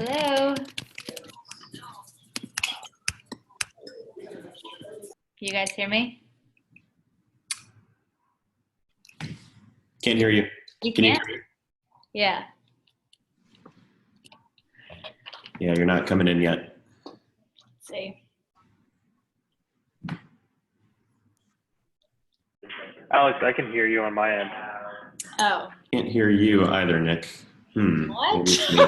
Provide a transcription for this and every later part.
Hello. Can you guys hear me? Can't hear you. You Can you can't? hear me? Yeah. Yeah, you're not coming in yet. Let's see. Alex, I can hear you on my end. Oh. Can't hear you either, Nick. What? Maybe it's me.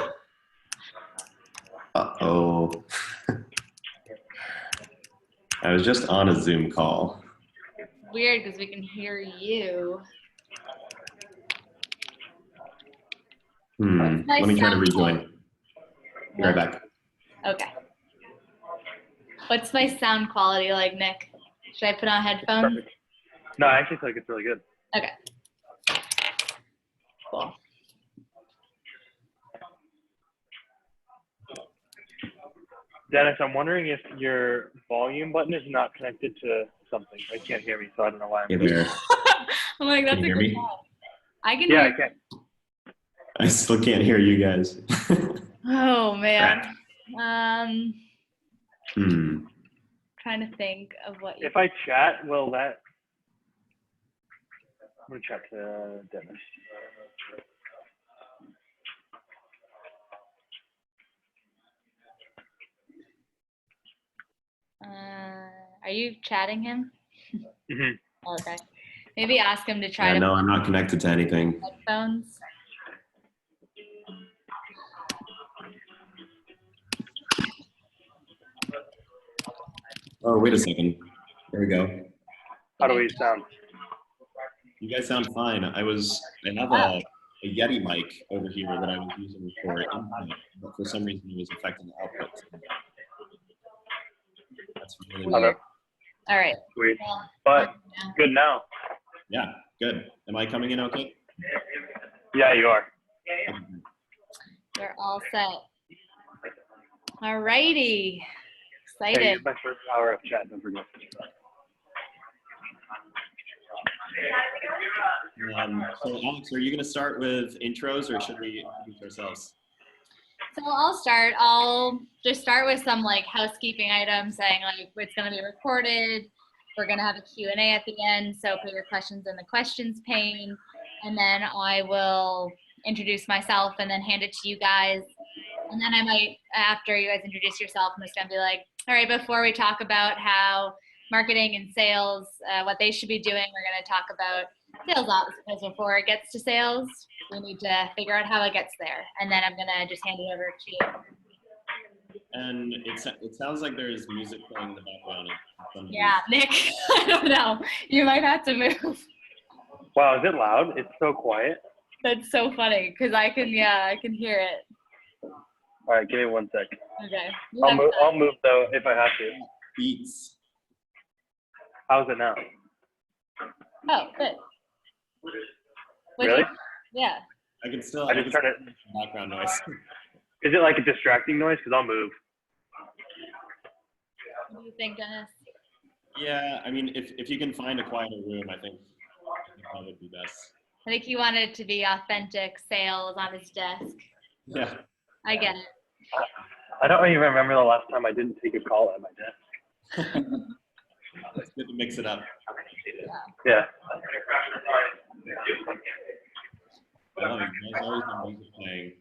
Uh-oh. I was just on a Zoom call. Weird because we can hear you. Let me try to rejoin. Be right back. Okay. What's my sound quality like, Nick? Should I put on headphones? Perfect. No, I actually feel like it's really good. Okay. Cool. Dennis, I'm wondering if your volume button is not connected to something. I can't hear me, so I don't know why. Hey there. I'm like, that's Can you a hear good me? call. I can Yeah, hear. I can. I still can't hear you guys. Oh man. Hmm. Trying to think of what you. If I chat, will that... I'm going to chat to Dennis. Are you chatting him? Mm-hmm. Okay. Maybe ask him to try Yeah, to no, I'm not connected to anything. headphones. Oh, wait a second. There we go. How do we sound? You guys sound fine. I have a Yeti mic over here that I was using for input, but for some reason it was affecting the output. That's really Weird. weird. All right. Sweet. Well, But good now. Yeah, good. Am I coming in okay? Yeah, you are. we're all set. All righty. Hey, Excited. it's my first hour of chat, don't forget. So Alex, are you going to start with intros or should we introduce ourselves? So I'll start. I'll just start with some like housekeeping items saying like it's going to be recorded. We're going to have a Q&A at the end. So put your questions in the questions pane. And then I will introduce myself and then hand it to you guys. And then I might, after you guys introduce yourself, I'm just going to be like, all right, before we talk about how marketing and sales, what they should be doing, we're going to talk about sales ops because before it gets to sales, we need to figure out how it gets there. And then I'm going to just hand it over to you. And it sounds like there's music playing in the background. Yeah, Nick, I don't know. You might have to move. Wow, is it loud? It's so quiet. That's so funny because I can hear it. All right, give me 1 sec. Okay. I'll move though if I have to. Beats. How's it now? Oh, good. Really? Yeah. I can still. I just turn it. Background noise. Is it like a distracting noise? Because I'll move. What do you think, Dennis? Yeah, I mean, if you can find a quieter room, I think that would be best. I think he wanted it to be authentic sales on his desk. Yeah. I get it. I don't even remember the last time I didn't take a call at my desk. It's good to mix it up. Yeah. I love it. There's always have music playing.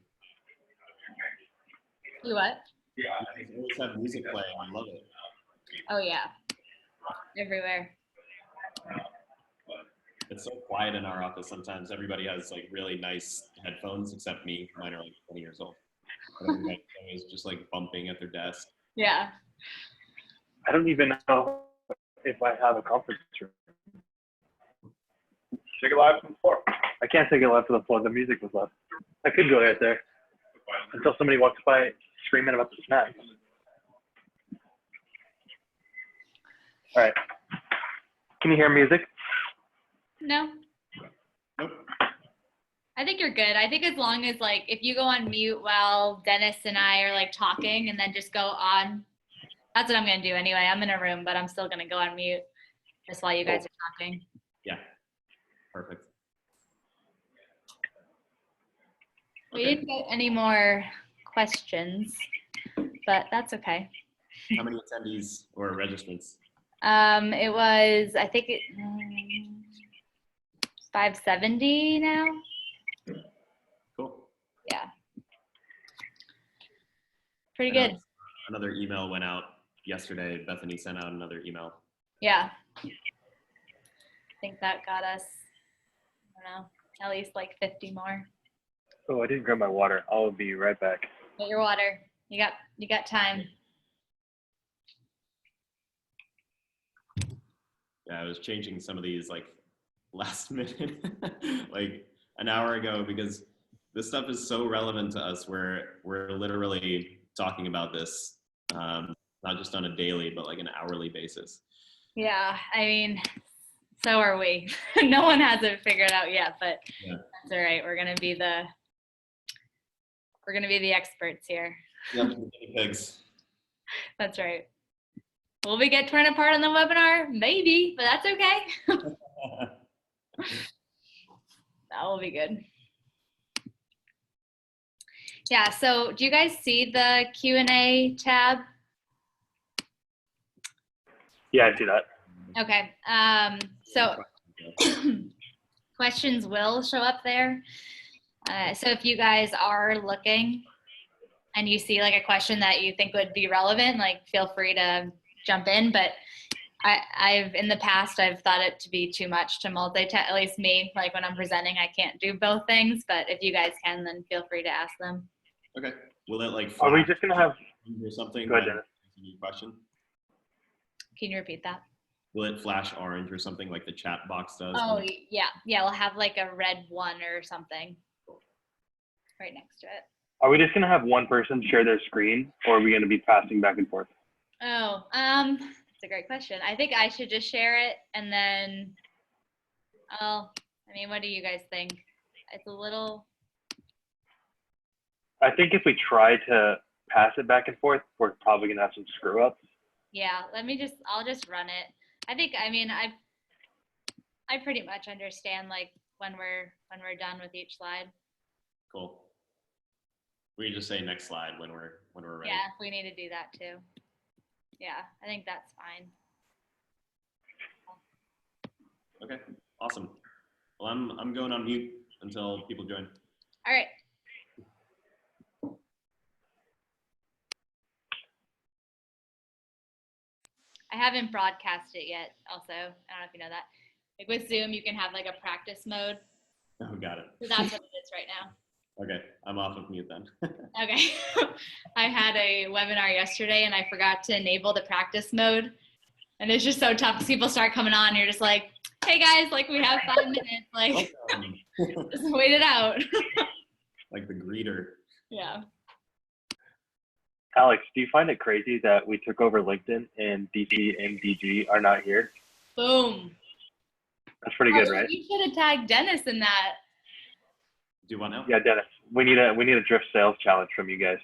You what? You guys always have music playing. I love it. Oh yeah. Everywhere. It's so quiet in our office sometimes. Everybody has like really nice headphones except me. Mine are like 20 years old. But everybody's always just like bumping at their desk. Yeah. I don't even know if I have a conference room. Take it live from the floor. I can't take it live from the floor. The music was loud. I could go right there until somebody walks by screaming about the snacks. All right. Can you hear music? No. Nope. I think you're good. I think as long as like if you go on mute while Dennis and I are like talking and then just go on. That's what I'm gonna do anyway. I'm in a room, but I'm still gonna go on mute just while you guys are talking. Yeah. Perfect. We didn't get any more questions, but that's okay. How many attendees or registrants? It was, I think 570 now. Cool. Yeah. Pretty good. Another email went out yesterday. Bethany sent out another email. Yeah. I think that got us, I don't know, at least like 50 more. Oh, I didn't grab my water. I'll be right back. Get your water. You got time. Yeah, I was changing some of these like last minute, like an hour ago, because this stuff is so relevant to us. We're literally talking about this, not just on a daily, but like an hourly basis. Yeah, I mean, so are we. No one has it figured out yet, but yeah. That's all right. We're gonna be the experts here. Yep, guinea pigs. That's right. Will we get torn apart on the webinar? Maybe, but that's okay. That will be good. Yeah, so do you guys see the Q&A tab? Yeah, I see that. Okay, so questions will show up there. So if you guys are looking and you see like a question that you think would be relevant, like feel free to jump in, but I've in the past, I've thought it to be too much to multitask, at least me, like when I'm presenting, I can't do both things, but if you guys can, then feel free to ask them. Okay. Will it like Are we just going to have or something? Go ahead, Dennis. Your question? Can you repeat that? Will it flash orange or something like the chat box does? Oh, yeah. Yeah, we'll have like a red 1 or something right next to it. Are we just going to have one person share their screen, or are we going to be passing back and forth? Oh, that's a great question. I think I should just share it and then, I mean, what do you guys think? It's a little. I think if we try to pass it back and forth, we're probably going to have some screw ups. Yeah, I'll just run it. I mean, I pretty much understand like when we're done with each slide. Cool. We can just say next slide when we're ready. Yeah, we need to do that too. Yeah, I think that's fine. Okay, awesome. Well, I'm going on mute until people join. All right. I haven't broadcast it yet. Also, I don't know if you know that. Like with Zoom, you can have like a practice mode. Oh, got it. So that's what it is right now. Okay, I'm off of mute then. Okay. I had a webinar yesterday and I forgot to enable the practice mode. And it's just so tough because people start coming on and you're just like, hey guys, like we have 5 minutes, like just wait it out. Like the greeter. Yeah. Alex, do you find it crazy that we took over LinkedIn and DC and DG are not here? Boom. That's pretty good, right? You should have tagged Dennis in that. Do you want now? Yeah, Dennis, we need a drift sales challenge from you guys.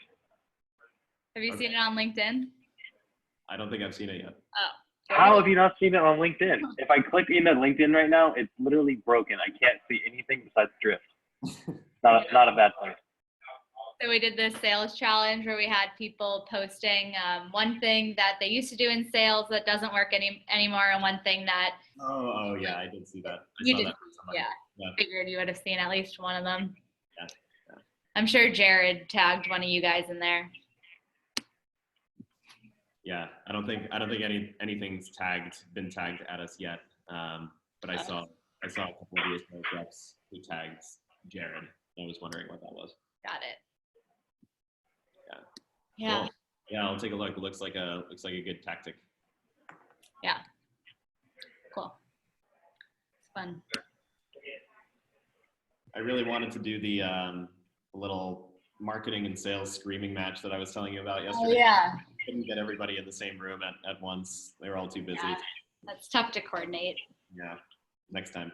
Have you seen it on LinkedIn? I don't think I've seen it yet. Oh. How have you not seen it on LinkedIn? If I click into LinkedIn right now, it's literally broken. I can't see anything besides drift. Not a bad place. So we did this sales challenge where we had people posting one thing that they used to do in sales that doesn't work anymore, and one thing that. Oh yeah, I did see that. You did, that for somebody. yeah. Figured you would have seen at least one of them. Yeah. I'm sure Jared tagged one of you guys in there. Yeah, I don't think anything's been tagged at us yet. But I saw a couple of your sales reps who tagged Jared. I was wondering what that was. Got it. Yeah. Yeah. Cool. Yeah, I'll take a look. It looks like a good tactic. Yeah. Cool. It's fun. I really wanted to do the little marketing and sales screaming match that I was telling you about yesterday. Oh yeah. Couldn't get everybody in the same room at once. They were all too busy. Yeah, that's tough to coordinate. Yeah. Next time.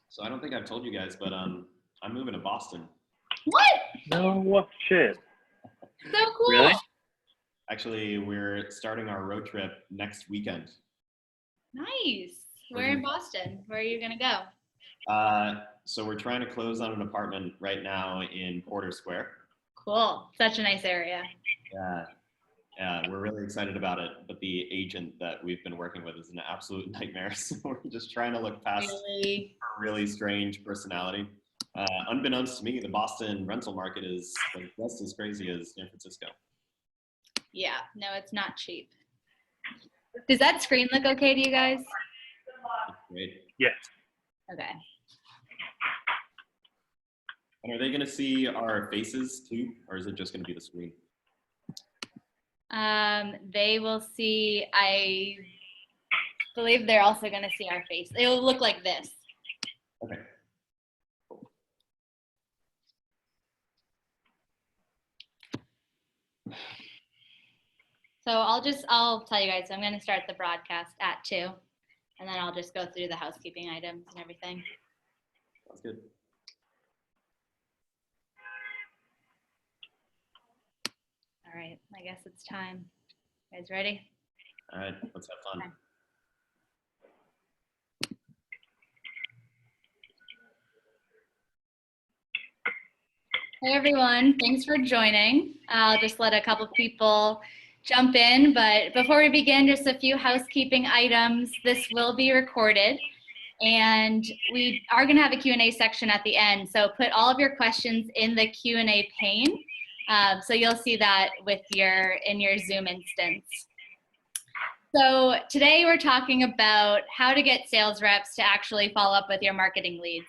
So I don't think I've told you guys, but I'm moving to Boston. What? No shit. So cool. Really? Actually, we're starting our road trip next weekend. Nice. We're in Boston. Where are you going to go? So we're trying to close on an apartment right now in Porter Square. Cool. Such a nice area. Yeah, yeah, we're really excited about it. But the agent that we've been working with is an absolute nightmare. So we're just trying to look past Really? her really strange personality. Unbeknownst to me, the Boston rental market is like just as crazy as San Francisco. Yeah. No, it's not cheap. Does that screen look okay to you guys? Great. Yes. Okay. And are they going to see our faces too, or is it just going to be the screen? They will see, I believe they're also going to see our face. It will look like this. Okay. So I'll tell you guys, I'm going to start the broadcast at 2, and then I'll just go through the housekeeping items and everything. Sounds good. All right, I guess it's time. You guys ready? All right, let's have fun. Okay. Hey everyone, thanks for joining. I'll just let a couple people jump in, but before we begin, just a few housekeeping items. This will be recorded, and we are going to have a Q&A section at the end, so put all of your questions in the Q&A pane. So you'll see that in your Zoom instance. So today we're talking about how to get sales reps to actually follow up with your marketing leads.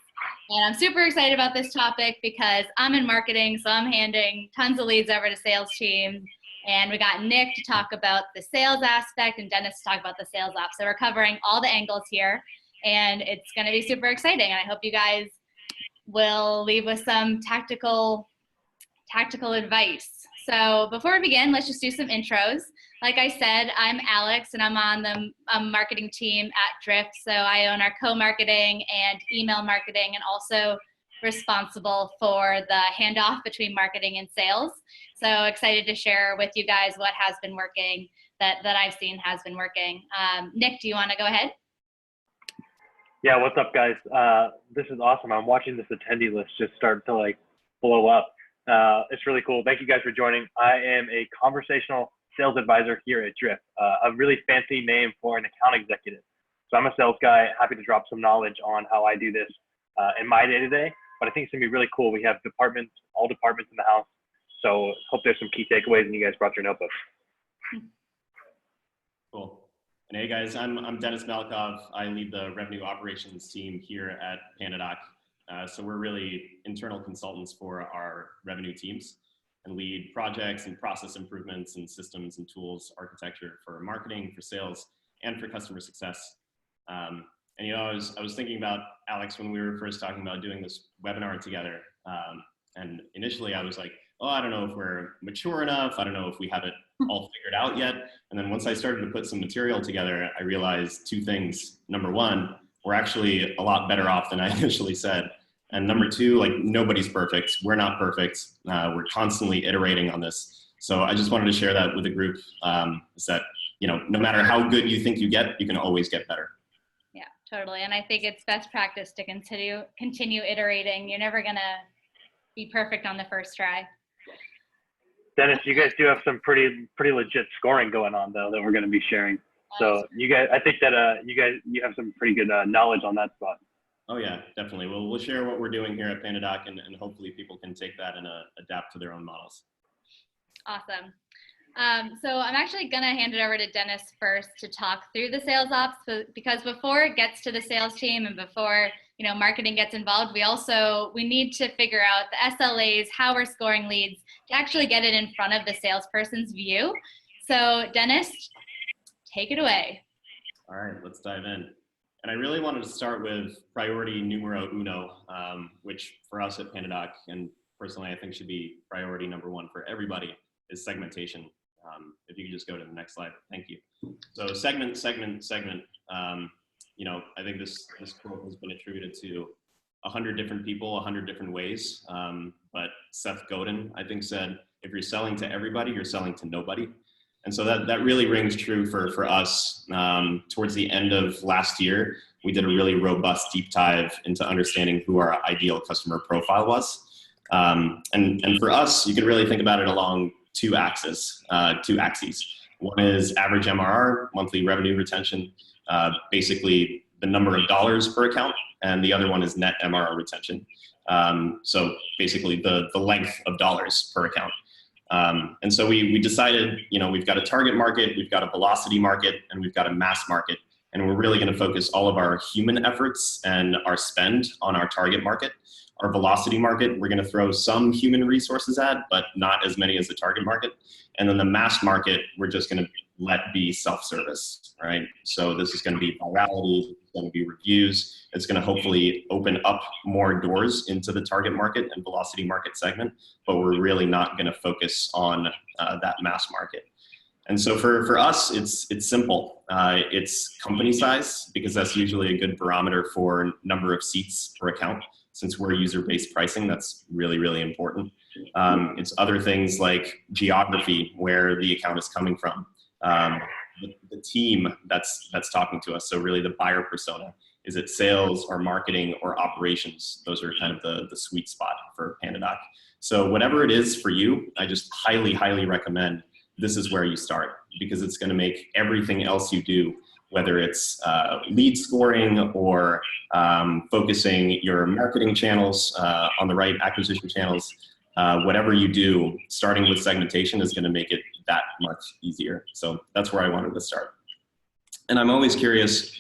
And I'm super excited about this topic because I'm in marketing, so I'm handing tons of leads over to sales teams. And we got Nick to talk about the sales aspect and Dennis to talk about the sales ops. So we're covering all the angles here, and it's going to be super exciting. And I hope you guys will leave with some tactical advice. So before we begin, let's just do some intros. Like I said, I'm Alex, and I'm on the marketing team at Drift. So I own our co-marketing and email marketing, and also responsible for the handoff between marketing and sales. So excited to share with you guys what has been working, that I've seen has been working. Nick, do you want to go ahead? Yeah, what's up, guys? This is awesome. I'm watching this attendee list just start to like blow up. It's really cool. Thank you guys for joining. I am a conversational sales advisor here at Drift, a really fancy name for an account executive. So I'm a sales guy, happy to drop some knowledge on how I do this in my day-to-day, but I think it's gonna be really cool. We have all departments in the house. So hope there's some key takeaways and you guys brought your notebooks. Cool. And hey guys, I'm Dennis Malkov. I lead the revenue operations team here at PandaDoc. So we're really internal consultants for our revenue teams and lead projects and process improvements and systems and tools architecture for marketing, for sales, and for customer success. And you know, I was thinking about Alex when we were first talking about doing this webinar together. And initially I was like, oh, I don't know if we're mature enough. I don't know if we have it all figured out yet. And then once I started to put some material together, I realized two things. Number one, we're actually a lot better off than I initially said. And number two, like nobody's perfect. We're not perfect. We're constantly iterating on this. So I just wanted to share that with the group, is that, you know, no matter how good you think you get, you can always get better. Yeah, totally. And I think it's best practice to continue iterating. You're never going to be perfect on the first try. Dennis, you guys do have some pretty legit scoring going on though that we're going to be sharing. So you guys, I think that you have some pretty good knowledge on that spot. Oh yeah, definitely. We'll share what we're doing here at PandaDoc, and hopefully people can take that and adapt to their own models. Awesome. So I'm actually going to hand it over to Dennis first to talk through the sales ops, because before it gets to the sales team and before, you know, marketing gets involved, we need to figure out the SLAs, how we're scoring leads, to actually get it in front of the salesperson's view. So Dennis, take it away. All right, let's dive in. And I really wanted to start with priority numero uno, which for us at PandaDoc, and personally I think should be priority number one for everybody, is segmentation. If you could just go to the next slide, thank you. So segment. You know, I think this quote has been attributed to 100 different people, 100 different ways. But Seth Godin, I think, said, If you're selling to everybody, you're selling to nobody. And so that really rings true for us. Towards the end of last year, we did a really robust deep dive into understanding who our ideal customer profile was. And for us, you can really think about it along two axes. One is average MRR, monthly revenue retention, basically the number of dollars per account, and the other one is net MRR retention. So basically the length of dollars per account. And so we decided, we've got a target market, we've got a velocity market, and we've got a mass market. And we're really going to focus all of our human efforts and our spend on our target market. Our velocity market, we're going to throw some human resources at, but not as many as the target market. And then the mass market, we're just going to let be self-service, right? So this is going to be virality, it's going to be reviews. It's going to hopefully open up more doors into the target market and velocity market segment, but we're really not going to focus on that mass market. And so for us, it's simple. It's company size, because that's usually a good barometer for number of seats per account. Since we're user-based pricing, that's really, really important. It's other things like geography, where the account is coming from, the team that's talking to us. So really the buyer persona. Is it sales or marketing or operations? Those are kind of the sweet spot for PandaDoc. So whatever it is for you, I just highly, highly recommend this is where you start, because it's going to make everything else you do, whether it's lead scoring or focusing your marketing channels on the right acquisition channels, whatever you do, starting with segmentation is going to make it that much easier. So that's where I wanted to start. And I'm always curious,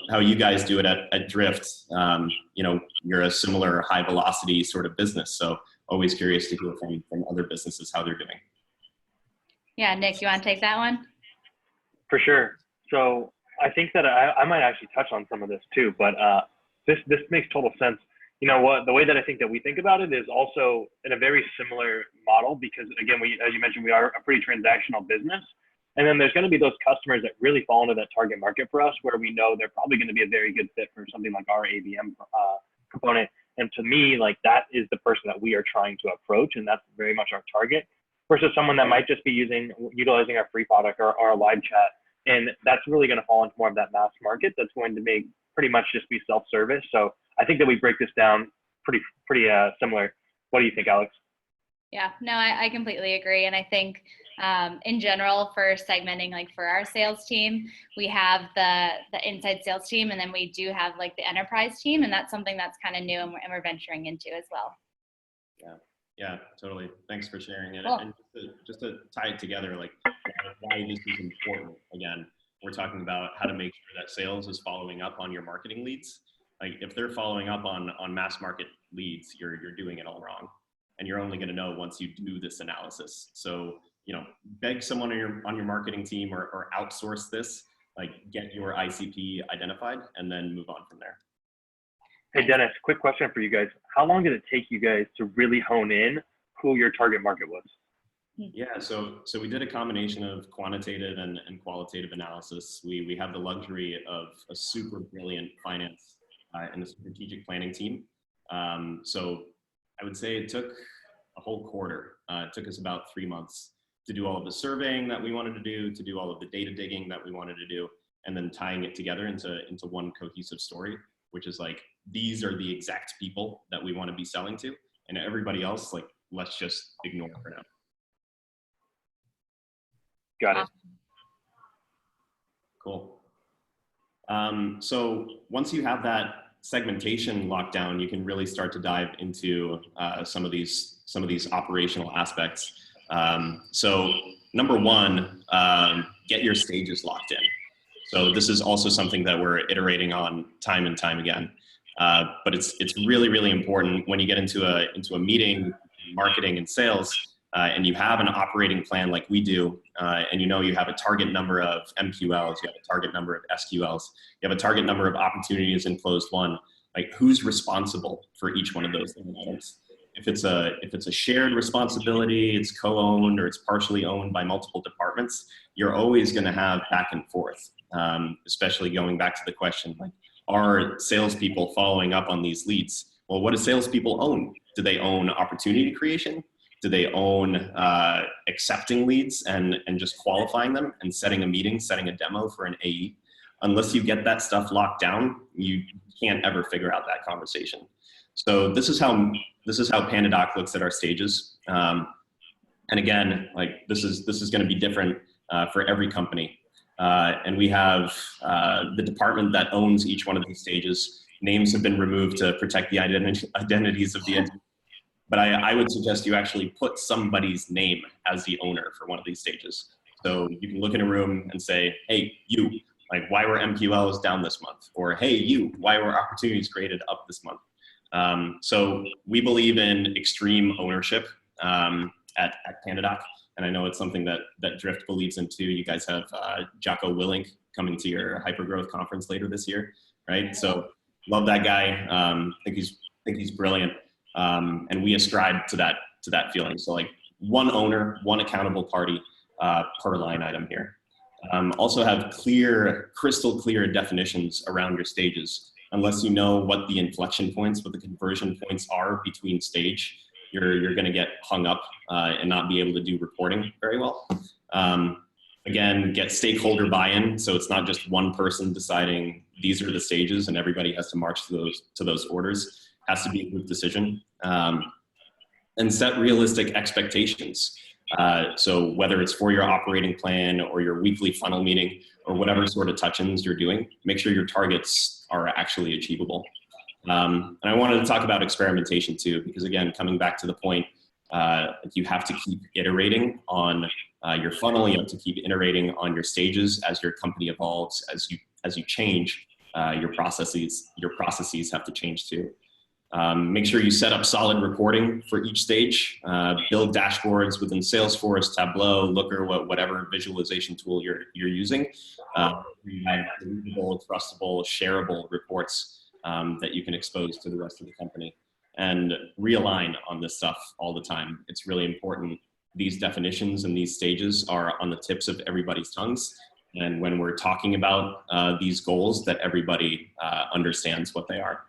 how you guys do it at Drift. You're a similar high velocity sort of business. So always curious to hear from other businesses how they're doing. Yeah, Nick, you want to take that one? For sure. So I think that I might actually touch on some of this too, but this makes total sense. You know what, the way that I think that we think about it is also in a very similar model, because again, as you mentioned, we are a pretty transactional business. And then there's going to be those customers that really fall into that target market for us, where we know they're probably going to be a very good fit for something like our ABM component. And to me, like, that is the person that we are trying to approach, and that's very much our target, versus someone that might just be utilizing our free product or our live chat. And that's really going to fall into more of that mass market that's going to make pretty much just be self-service. So I think that we break this down pretty similar. What do you think, Alex? Yeah, no, I completely agree. And I think in general, for segmenting, like for our sales team, we have the inside sales team, and then we do have like the enterprise team. And that's something that's kind of new and we're venturing into as well. Yeah, totally. Thanks for sharing it. Cool. And just to tie it together, like why this is important. Again, we're talking about how to make sure that sales is following up on your marketing leads. Like if they're following up on mass market leads, you're doing it all wrong. And you're only going to know once you do this analysis. So, beg someone on your marketing team or outsource this, like get your ICP identified and then move on from there. Hey, Dennis, quick question for you guys. How long did it take you guys to really hone in who your target market was? Yeah, so we did a combination of quantitative and qualitative analysis. We have the luxury of a super brilliant finance and a strategic planning team. So I would say it took a whole quarter. It took us about 3 months to do all of the surveying that we wanted to do all of the data digging that we wanted to do, and then tying it together into one cohesive story, which is like, these are the exact people that we want to be selling to, and everybody else, like, let's just ignore for now. Got it. Cool. So once you have that segmentation locked down, you can really start to dive into some of these operational aspects. So number one, get your stages locked in. So this is also something that we're iterating on time and time again. But it's really, really important when you get into a meeting, marketing and sales, and you have an operating plan like we do, and you have a target number of MQLs, you have a target number of SQLs, you have a target number of opportunities in closed won. Like, who's responsible for each one of those items? If it's a shared responsibility, it's co-owned or it's partially owned by multiple departments, you're always going to have back and forth. Especially going back to the question, like, are salespeople following up on these leads? Well, what do salespeople own? Do they own opportunity creation? Do they own accepting leads and just qualifying them and setting a meeting, setting a demo for an AE? Unless you get that stuff locked down, you can't ever figure out that conversation. So this is how PandaDoc looks at our stages. And again, like this is going to be different for every company. And we have the department that owns each one of these stages. Names have been removed to protect the identities of the. But I would suggest you actually put somebody's name as the owner for one of these stages. So you can look in a room and say, hey, you, like, why were MQLs down this month? Or, hey, you, why were opportunities created up this month? So we believe in extreme ownership at PandaDoc. And I know it's something that Drift believes in too. You guys have Jocko Willink coming to your hypergrowth conference later this year, right? So love that guy. Think he's brilliant. And we ascribe to that feeling. So like one owner, one accountable party per line item here. Also have crystal clear definitions around your stages. Unless you know what the inflection points, what the conversion points are between stage, you're going to get hung up and not be able to do reporting very well. Again, get stakeholder buy-in, so it's not just one person deciding these are the stages and everybody has to march to those orders. Has to be a group decision. And set realistic expectations. So whether it's for your operating plan or your weekly funnel meeting or whatever sort of touch-ins you're doing, make sure your targets are actually achievable. And I wanted to talk about experimentation too, because again, coming back to the point, you have to keep iterating on your funnel. You have to keep iterating on your stages as your company evolves, as you change. Your processes have to change too. Make sure you set up solid reporting for each stage. Build dashboards within Salesforce, Tableau, Looker, whatever visualization tool you're using. You have believable, trustable, shareable reports that you can expose to the rest of the company. And realign on this stuff all the time. It's really important. These definitions and these stages are on the tips of everybody's tongues. And when we're talking about these goals, that everybody understands what they are.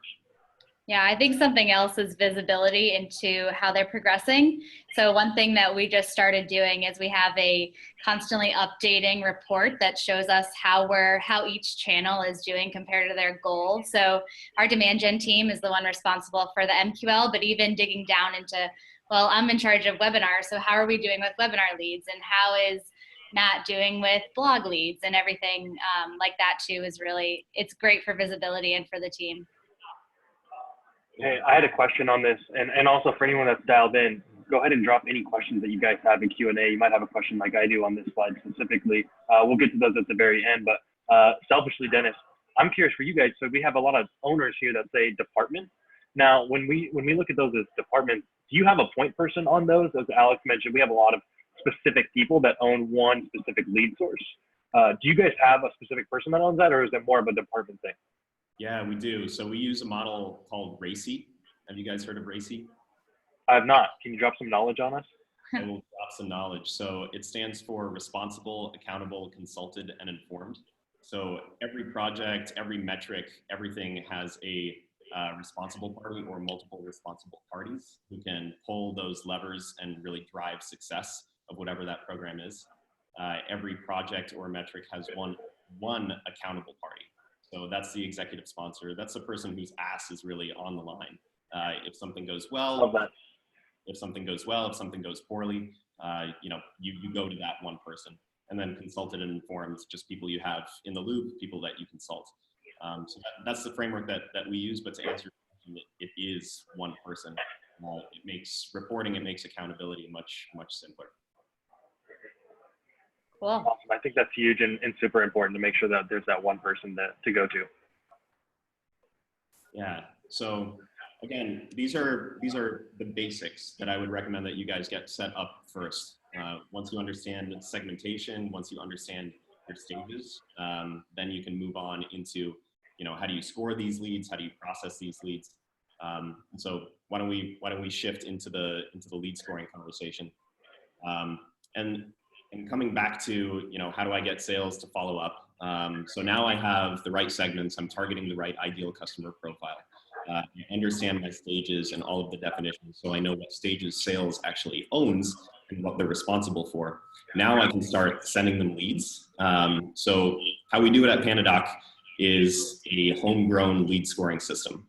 Yeah, I think something else is visibility into how they're progressing. So one thing that we just started doing is we have a constantly updating report that shows us how each channel is doing compared to their goal. So our demand gen team is the one responsible for the MQL, but even digging down into, well, I'm in charge of webinars. So how are we doing with webinar leads, and how is Matt doing with blog leads, and everything like that too is really, it's great for visibility and for the team. Hey, I had a question on this, and also for anyone that's dialed in, go ahead and drop any questions that you guys have in Q&A. You might have a question like I do on this slide specifically. We'll get to those at the very end, but selfishly, Dennis, I'm curious for you guys. So we have a lot of owners here that say department. Now, when we look at those as departments, do you have a point person on those? As Alex mentioned, we have a lot of specific people that own one specific lead source. Do you guys have a specific person that owns that, or is it more of a department thing? Yeah, we do. So we use a model called RACI. Have you guys heard of RACI? I have not. Can you drop some knowledge on us? I will drop some knowledge. So it stands for responsible, accountable, consulted, and informed. So every project, every metric, everything has a responsible party or multiple responsible parties who can pull those levers and really drive success of whatever that program is. Every project or metric has one accountable party. So that's the executive sponsor. That's the person whose ass is really on the line. If something goes well, if something goes poorly, you go to that one person. And then consulted and informed, just people you have in the loop, people that you consult. So that's the framework that we use. But to answer your question, it is one person. It makes reporting, it makes accountability much, much simpler. Cool. Awesome. I think that's huge and super important to make sure that there's that one person to go to. Yeah. So again, these are the basics that I would recommend that you guys get set up first. Once you understand segmentation, once you understand your stages, then you can move on into, how do you score these leads? How do you process these leads? And so why don't we shift into the lead scoring conversation? And coming back to, how do I get sales to follow up? So now I have the right segments. I'm targeting the right ideal customer profile. I understand my stages and all of the definitions, so I know what stages sales actually owns and what they're responsible for. Now I can start sending them leads. So how we do it at PandaDoc is a homegrown lead scoring system.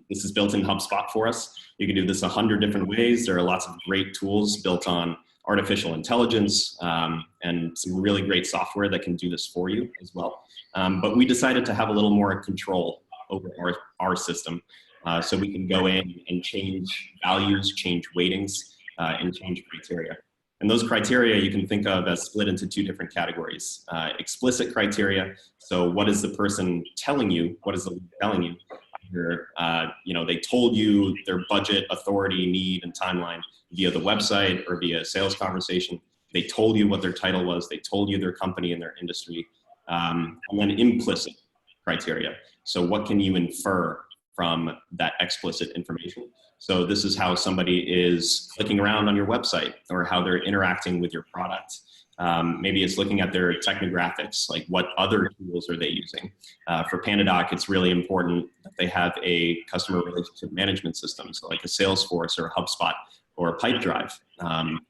This is built in HubSpot for us. You can do this 100 different ways. There are lots of great tools built on artificial intelligence and some really great software that can do this for you as well. But we decided to have a little more control over our system so we can go in and change values, change weightings, and change criteria. And those criteria you can think of as split into two different categories. Explicit criteria, so what is the person telling you? What is the lead telling you? They told you their budget, authority, need, and timeline via the website or via a sales conversation. They told you what their title was. They told you their company and their industry. And then implicit criteria. So what can you infer from that explicit information? So this is how somebody is clicking around on your website or how they're interacting with your product. Maybe it's looking at their technographics, like what other tools are they using? For PandaDoc, it's really important that they have a customer relationship management system, so like a Salesforce or a HubSpot or a Pipedrive.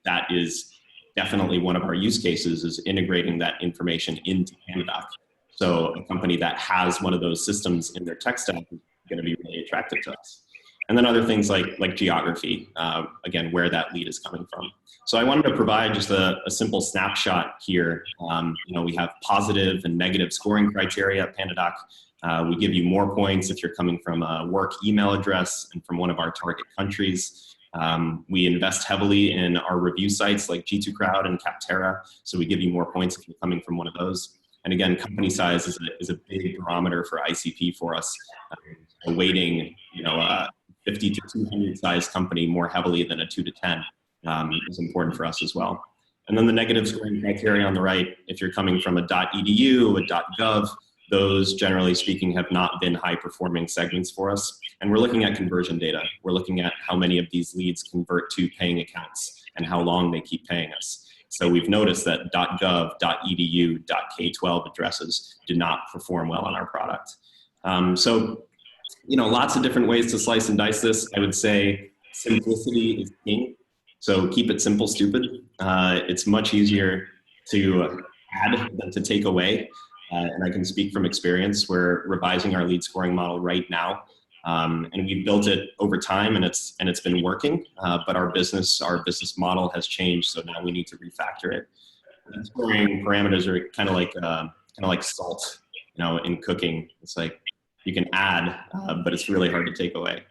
That is definitely one of our use cases, is integrating that information into PandaDoc. So a company that has one of those systems in their tech stack is going to be really attractive to us. And then other things like geography, again, where that lead is coming from. So I wanted to provide just a simple snapshot here. We have positive and negative scoring criteria at PandaDoc. We give you more points if you're coming from a work email address and from one of our target countries. We invest heavily in our review sites like G2 Crowd and Capterra. So we give you more points if you're coming from one of those. And again, company size is a big barometer for ICP for us. Weighting, 50 to 200 size company more heavily than a 2 to 10 is important for us as well. And then the negative scoring criteria on the right, if you're coming from a .edu, a .gov, those generally speaking have not been high performing segments for us. And we're looking at conversion data. We're looking at how many of these leads convert to paying accounts and how long they keep paying us. So we've noticed that .gov, .edu, .k12 addresses do not perform well on our product. Lots of different ways to slice and dice this. I would say simplicity is king. So keep it simple, stupid. It's much easier to add than to take away. And I can speak from experience. We're revising our lead scoring model right now. And we've built it over time and it's been working. But our business model has changed. So now we need to refactor it. Lead scoring parameters are kind of like salt, in cooking. It's like, you can add, but it's really hard to take away.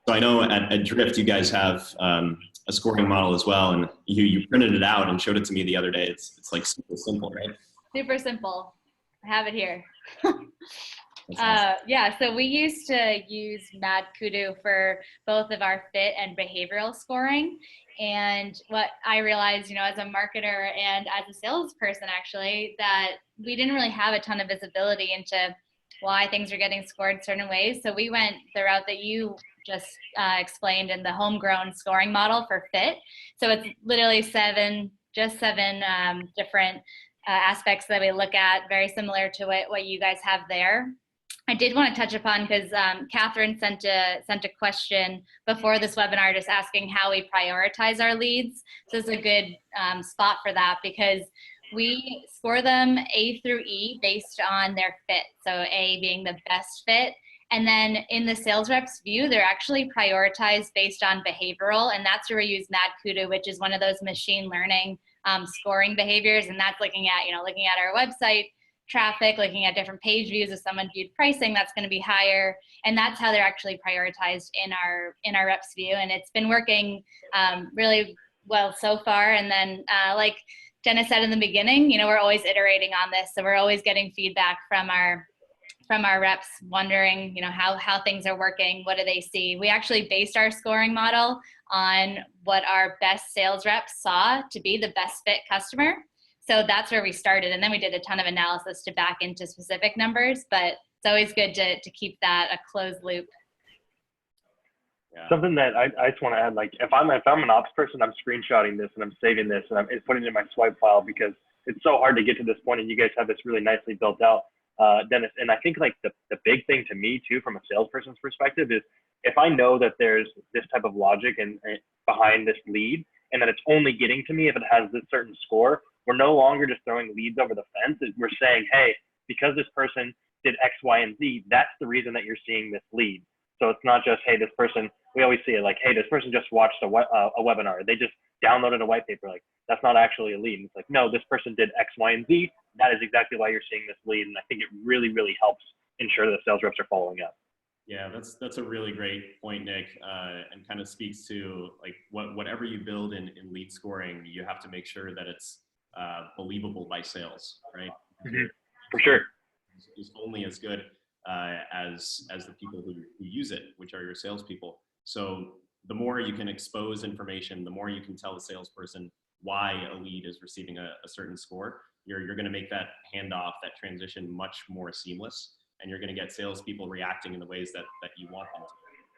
So I know at Drift, you guys have a scoring model as well, and you printed it out and showed it to me the other day. It's like super simple, right? Super simple. I have it here. Awesome. Yeah, so we used to use Mad Kudu for both of our fit and behavioral scoring. And what I realized, as a marketer and as a salesperson, actually, that we didn't really have a ton of visibility into why things are getting scored certain ways. So we went the route that you just explained in the homegrown scoring model for fit. So it's literally seven different aspects that we look at, very similar to what you guys have there. I did want to touch upon, because Catherine sent a question before this webinar just asking how we prioritize our leads. So it's a good spot for that, because we score them A through E based on their fit. So A being the best fit. And then in the sales reps view, they're actually prioritized based on behavioral. And that's where we use Mad Kudu, which is one of those machine learning scoring behaviors. And that's looking at our website traffic, looking at different page views. If someone viewed pricing, that's going to be higher. And that's how they're actually prioritized in our reps view. And it's been working really well so far. And then like Jenna said in the beginning, we're always iterating on this. So we're always getting feedback from our reps, wondering, how things are working. What do they see? We actually based our scoring model on what our best sales reps saw to be the best fit customer. So that's where we started. And then we did a ton of analysis to back into specific numbers, but it's always good to keep that a closed loop. Yeah. Something that I just want to add, like if I'm an ops person, I'm screenshotting this and I'm saving this and I'm putting it in my swipe file, because it's so hard to get to this point, and you guys have this really nicely built out. Dennis. And I think like the big thing to me too, from a salesperson's perspective, is if I know that there's this type of logic and behind this lead, and that it's only getting to me if it has this certain score, we're no longer just throwing leads over the fence. We're saying, hey, because this person did X, Y, and Z, that's the reason that you're seeing this lead. So it's not just, hey, this person, we always see it like, hey, this person just watched a webinar. They just downloaded a white paper. Like, that's not actually a lead. And it's like, no, this person did X, Y, and Z. That is exactly why you're seeing this lead. And I think it really, really helps ensure that sales reps are following up. Yeah, that's a really great point, Nick, and kind of speaks to like whatever you build in lead scoring, you have to make sure that it's believable by sales, right? Mm-hmm. For sure. Is only as good as the people who use it, which are your salespeople. So the more you can expose information, the more you can tell the salesperson why a lead is receiving a certain score, you're going to make that handoff, that transition much more seamless. And you're going to get salespeople reacting in the ways that you want them to.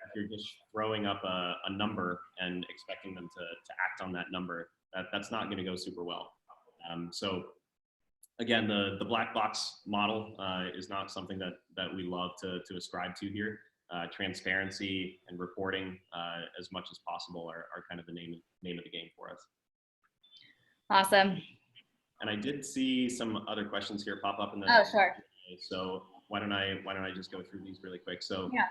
If you're just throwing up a number and expecting them to act on that number, that's not going to go super well. So again, the black box model is not something that we love to ascribe to here. Transparency and reporting as much as possible are kind of the name of the game for us. Awesome. And I did see some other questions here pop up in the. Oh, sure. So why don't I just go through these really quick? So yeah.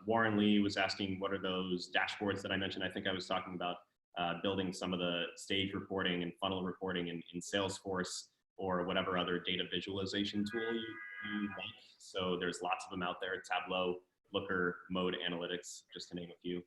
Warren Lee was asking, what are those dashboards that I mentioned? I think I was talking about building some of the stage reporting and funnel reporting in Salesforce or whatever other data visualization tool you like. So there's lots of them out there: Tableau, Looker, Mode Analytics, just to name a few.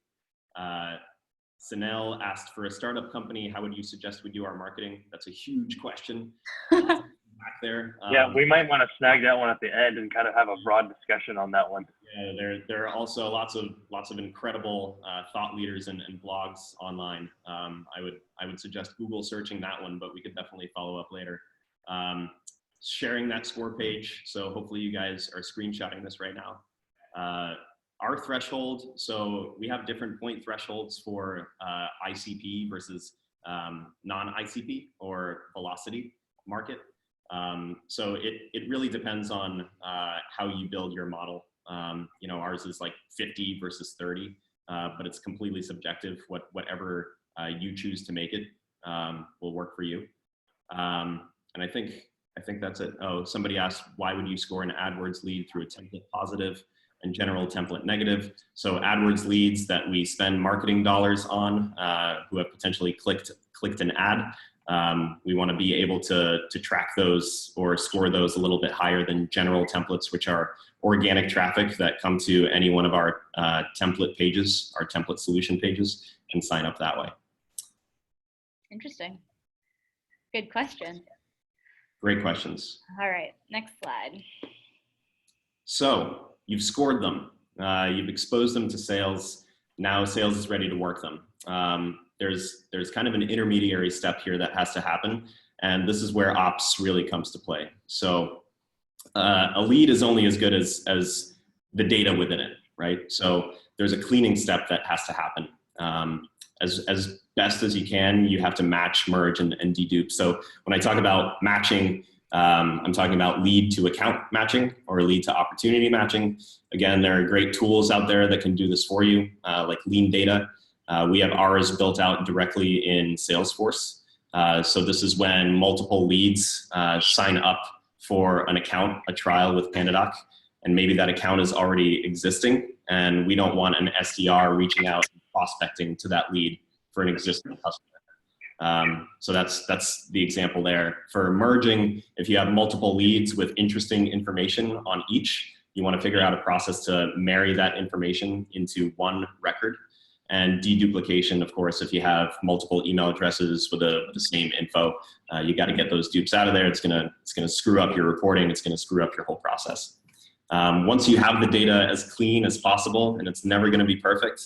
Sanel asked, for a startup company, how would you suggest we do our marketing? That's a huge question. Back there. Yeah, we might want to snag that one at the end and kind of have a broad discussion on that one. Yeah, there are also lots of incredible thought leaders and blogs online. I would suggest Google searching that one, but we could definitely follow up later. Sharing that score page. So hopefully you guys are screenshotting this right now. Our threshold. So we have different point thresholds for ICP versus non-ICP or velocity market. So it really depends on how you build your model. Ours is like 50 versus 30, but it's completely subjective. Whatever you choose to make it will work for you. And I think that's it. Oh, somebody asked, why would you score an AdWords lead through a template positive and general template negative? So AdWords leads that we spend marketing dollars on, who have potentially clicked an ad. We want to be able to track those or score those a little bit higher than general templates, which are organic traffic that come to any one of our template pages, our template solution pages, and sign up that way. Interesting. Good question. Great questions. All right, next slide. So you've scored them. You've exposed them to sales. Now sales is ready to work them. There's kind of an intermediary step here that has to happen, and this is where ops really comes to play. So a lead is only as good as the data within it, right? So there's a cleaning step that has to happen. As best as you can, you have to match, merge, and dedupe. So when I talk about matching, I'm talking about lead to account matching or lead to opportunity matching. Again, there are great tools out there that can do this for you, like Lean Data. We have ours built out directly in Salesforce. So this is when multiple leads sign up for an account, a trial with PandaDoc, and maybe that account is already existing, and we don't want an SDR reaching out and prospecting to that lead for an existing customer. So that's the example there. For merging, if you have multiple leads with interesting information on each, you want to figure out a process to marry that information into one record. And deduplication, of course, if you have multiple email addresses with the same info, you got to get those dupes out of there. It's gonna screw up your reporting. It's gonna screw up your whole process. Once you have the data as clean as possible, and it's never going to be perfect,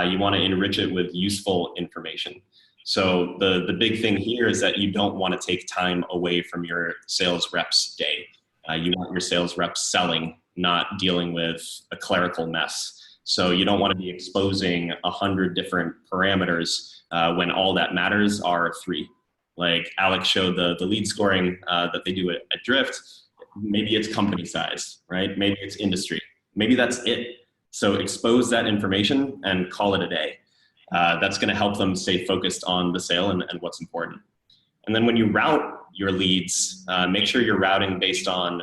you want to enrich it with useful information. So the big thing here is that you don't want to take time away from your sales rep's day. You want your sales reps selling, not dealing with a clerical mess. So you don't want to be exposing 100 different parameters when all that matters are 3. Like Alex showed the lead scoring that they do at Drift. maybe it's company size, right? Maybe it's industry. Maybe that's it. So expose that information and call it a day. That's going to help them stay focused on the sale and what's important. And then when you route your leads, make sure you're routing based on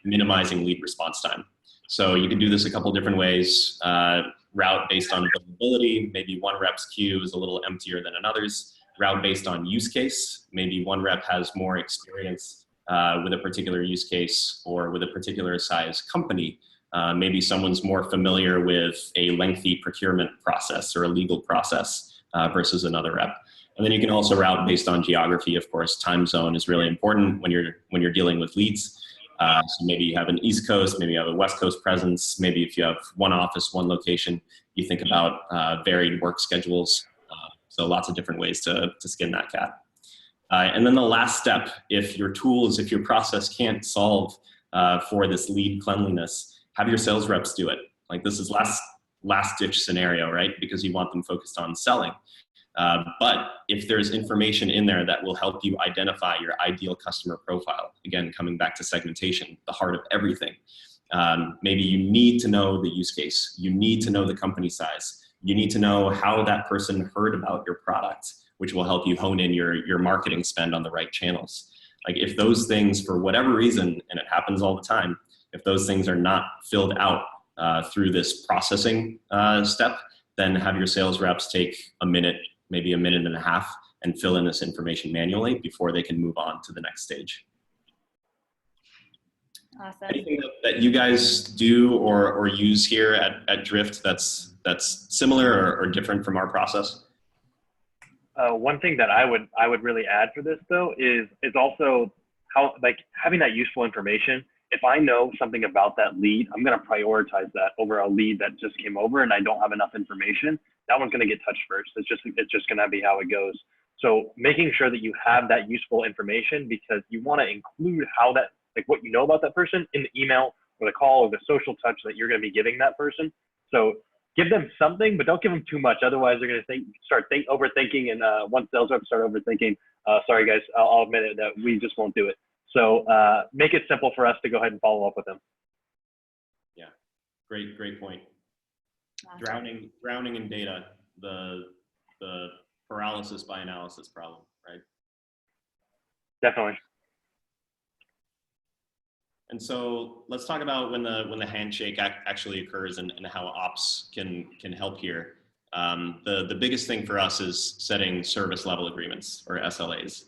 minimizing lead response time. So you can do this a couple different ways. Route based on availability. Maybe one rep's queue is a little emptier than another's. Route based on use case. Maybe one rep has more experience with a particular use case or with a particular size company. Maybe someone's more familiar with a lengthy procurement process or a legal process versus another rep. And then you can also route based on geography. Of course, time zone is really important when you're dealing with leads. So maybe you have an East Coast, maybe you have a West Coast presence. Maybe if you have one office, one location, you think about varied work schedules. So lots of different ways to skin that cat. And then the last step, if your process can't solve for this lead cleanliness, have your sales reps do it. Like this is last ditch scenario, right? Because you want them focused on selling. But if there's information in there that will help you identify your ideal customer profile, again, coming back to segmentation, the heart of everything. Maybe you need to know the use case. You need to know the company size. You need to know how that person heard about your product, which will help you hone in your marketing spend on the right channels. Like if those things, for whatever reason, and it happens all the time, if those things are not filled out through this processing step, then have your sales reps take a minute, maybe a minute and a half, and fill in this information manually before they can move on to the next stage. Awesome. Anything that you guys do or use here at Drift that's similar or different from our process? One thing that I would really add for this though is also how, like, having that useful information. If I know something about that lead, I'm going to prioritize that over a lead that just came over and I don't have enough information. That one's going to get touched first. It's just going to be how it goes. So making sure that you have that useful information, because you want to include how that, like what you know about that person in the email or the call or the social touch that you're going to be giving that person. So give them something, but don't give them too much. Otherwise, they're going to overthinking, and once sales reps start overthinking, sorry guys, I'll admit it that we just won't do it. So make it simple for us to go ahead and follow up with them. Yeah, great point. Awesome. Drowning in data, the paralysis by analysis problem, right? Definitely. And so let's talk about when the handshake actually occurs and how ops can help here. The biggest thing for us is setting service level agreements, or SLAs.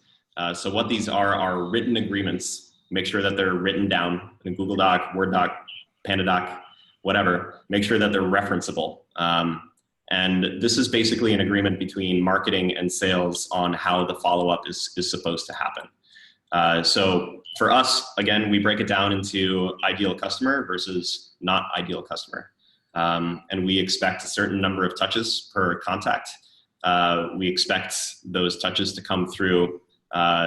So what these are written agreements. Make sure that they're written down in a Google Doc, Word Doc, PandaDoc, whatever. Make sure that they're referenceable. And this is basically an agreement between marketing and sales on how the follow-up is supposed to happen. So for us, again, we break it down into ideal customer versus not ideal customer. And we expect a certain number of touches per contact. We expect those touches to come through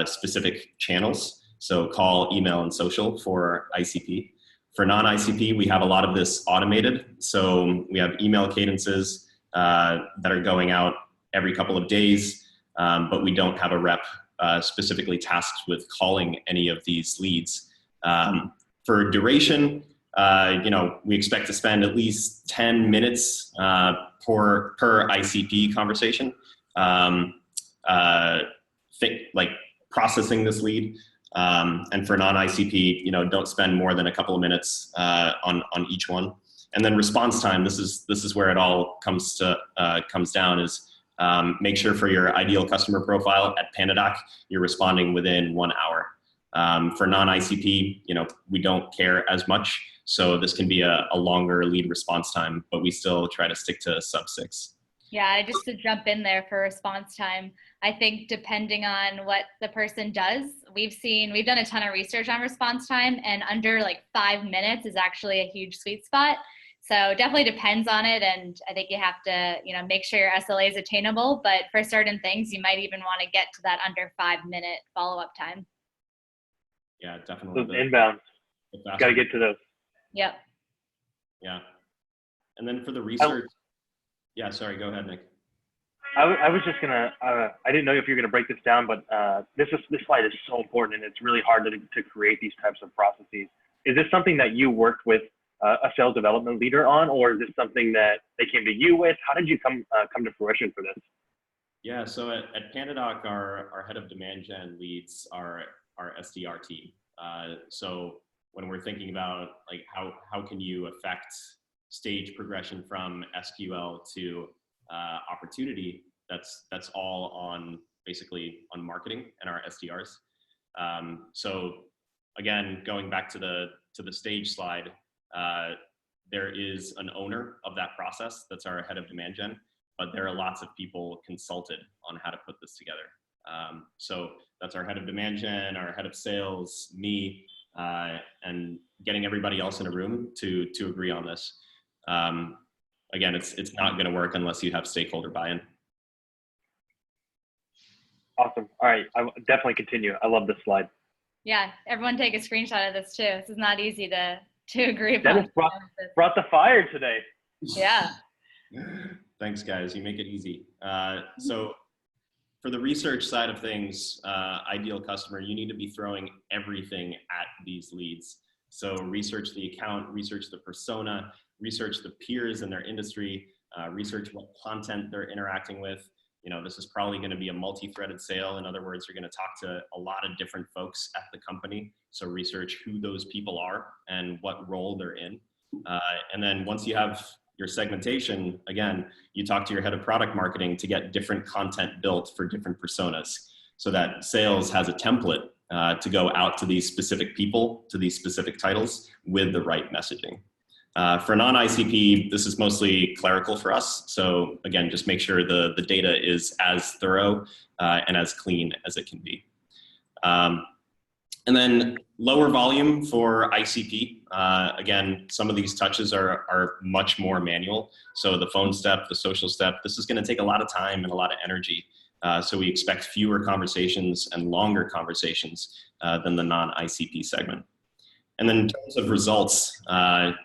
specific channels. So call, email, and social for ICP. For non-ICP, we have a lot of this automated. So we have email cadences that are going out every couple of days, but we don't have a rep specifically tasked with calling any of these leads. For duration, we expect to spend at least 10 minutes per ICP conversation, like processing this lead. And for non-ICP, don't spend more than a couple of minutes on each one. And then response time. This is where it all comes down. Is make sure for your ideal customer profile at PandaDoc, you're responding within 1 hour. For non-ICP, we don't care as much. So this can be a longer lead response time, but we still try to stick to sub-6. Yeah, just to jump in there for response time, I think depending on what the person does, we've done a ton of research on response time, and under like 5 minutes is actually a huge sweet spot. So definitely depends on it. And I think you have to, make sure your SLA is attainable, but for certain things, you might even want to get to that under 5 minute follow-up time. Yeah, definitely. Those inbounds, got to get to those. Yep. Yeah. And then for the research, yeah, sorry, go ahead, Nick. I was just gonna, I didn't know if you were gonna break this down, but this slide is so important, and it's really hard to create these types of processes. Is this something that you worked with a sales development leader on, or is this something that they came to you with? How did you come to fruition for this? Yeah, so at PandaDoc, our head of demand gen leads our SDR team. So when we're thinking about like how can you affect stage progression from SQL to opportunity, that's all on basically on marketing and our SDRs. So again, going back to the stage slide, there is an owner of that process. That's our head of demand gen, but there are lots of people consulted on how to put this together. So that's our head of demand gen, our head of sales, me, and getting everybody else in a room to agree on this. Again, it's not going to work unless you have stakeholder buy-in. Awesome. All right, I will definitely continue. I love this slide. Yeah, everyone take a screenshot of this too. This is not easy to agree upon. Dennis brought the fire today. Yeah. Thanks, guys. You make it easy. So for the research side of things, ideal customer, you need to be throwing everything at these leads. So research the account, research the persona, research the peers in their industry, research what content they're interacting with. You know, this is probably going to be a multi-threaded sale. In other words, you're going to talk to a lot of different folks at the company. So research who those people are and what role they're in. And then once you have your segmentation, again, you talk to your head of product marketing to get different content built for different personas so that sales has a template to go out to these specific people, to these specific titles with the right messaging. For non-ICP, this is mostly clerical for us. So again, just make sure the data is as thorough and as clean as it can be. And then lower volume for ICP. Again, some of these touches are much more manual. So the phone step, the social step, this is going to take a lot of time and a lot of energy. So we expect fewer conversations and longer conversations than the non-ICP segment. And then in terms of results,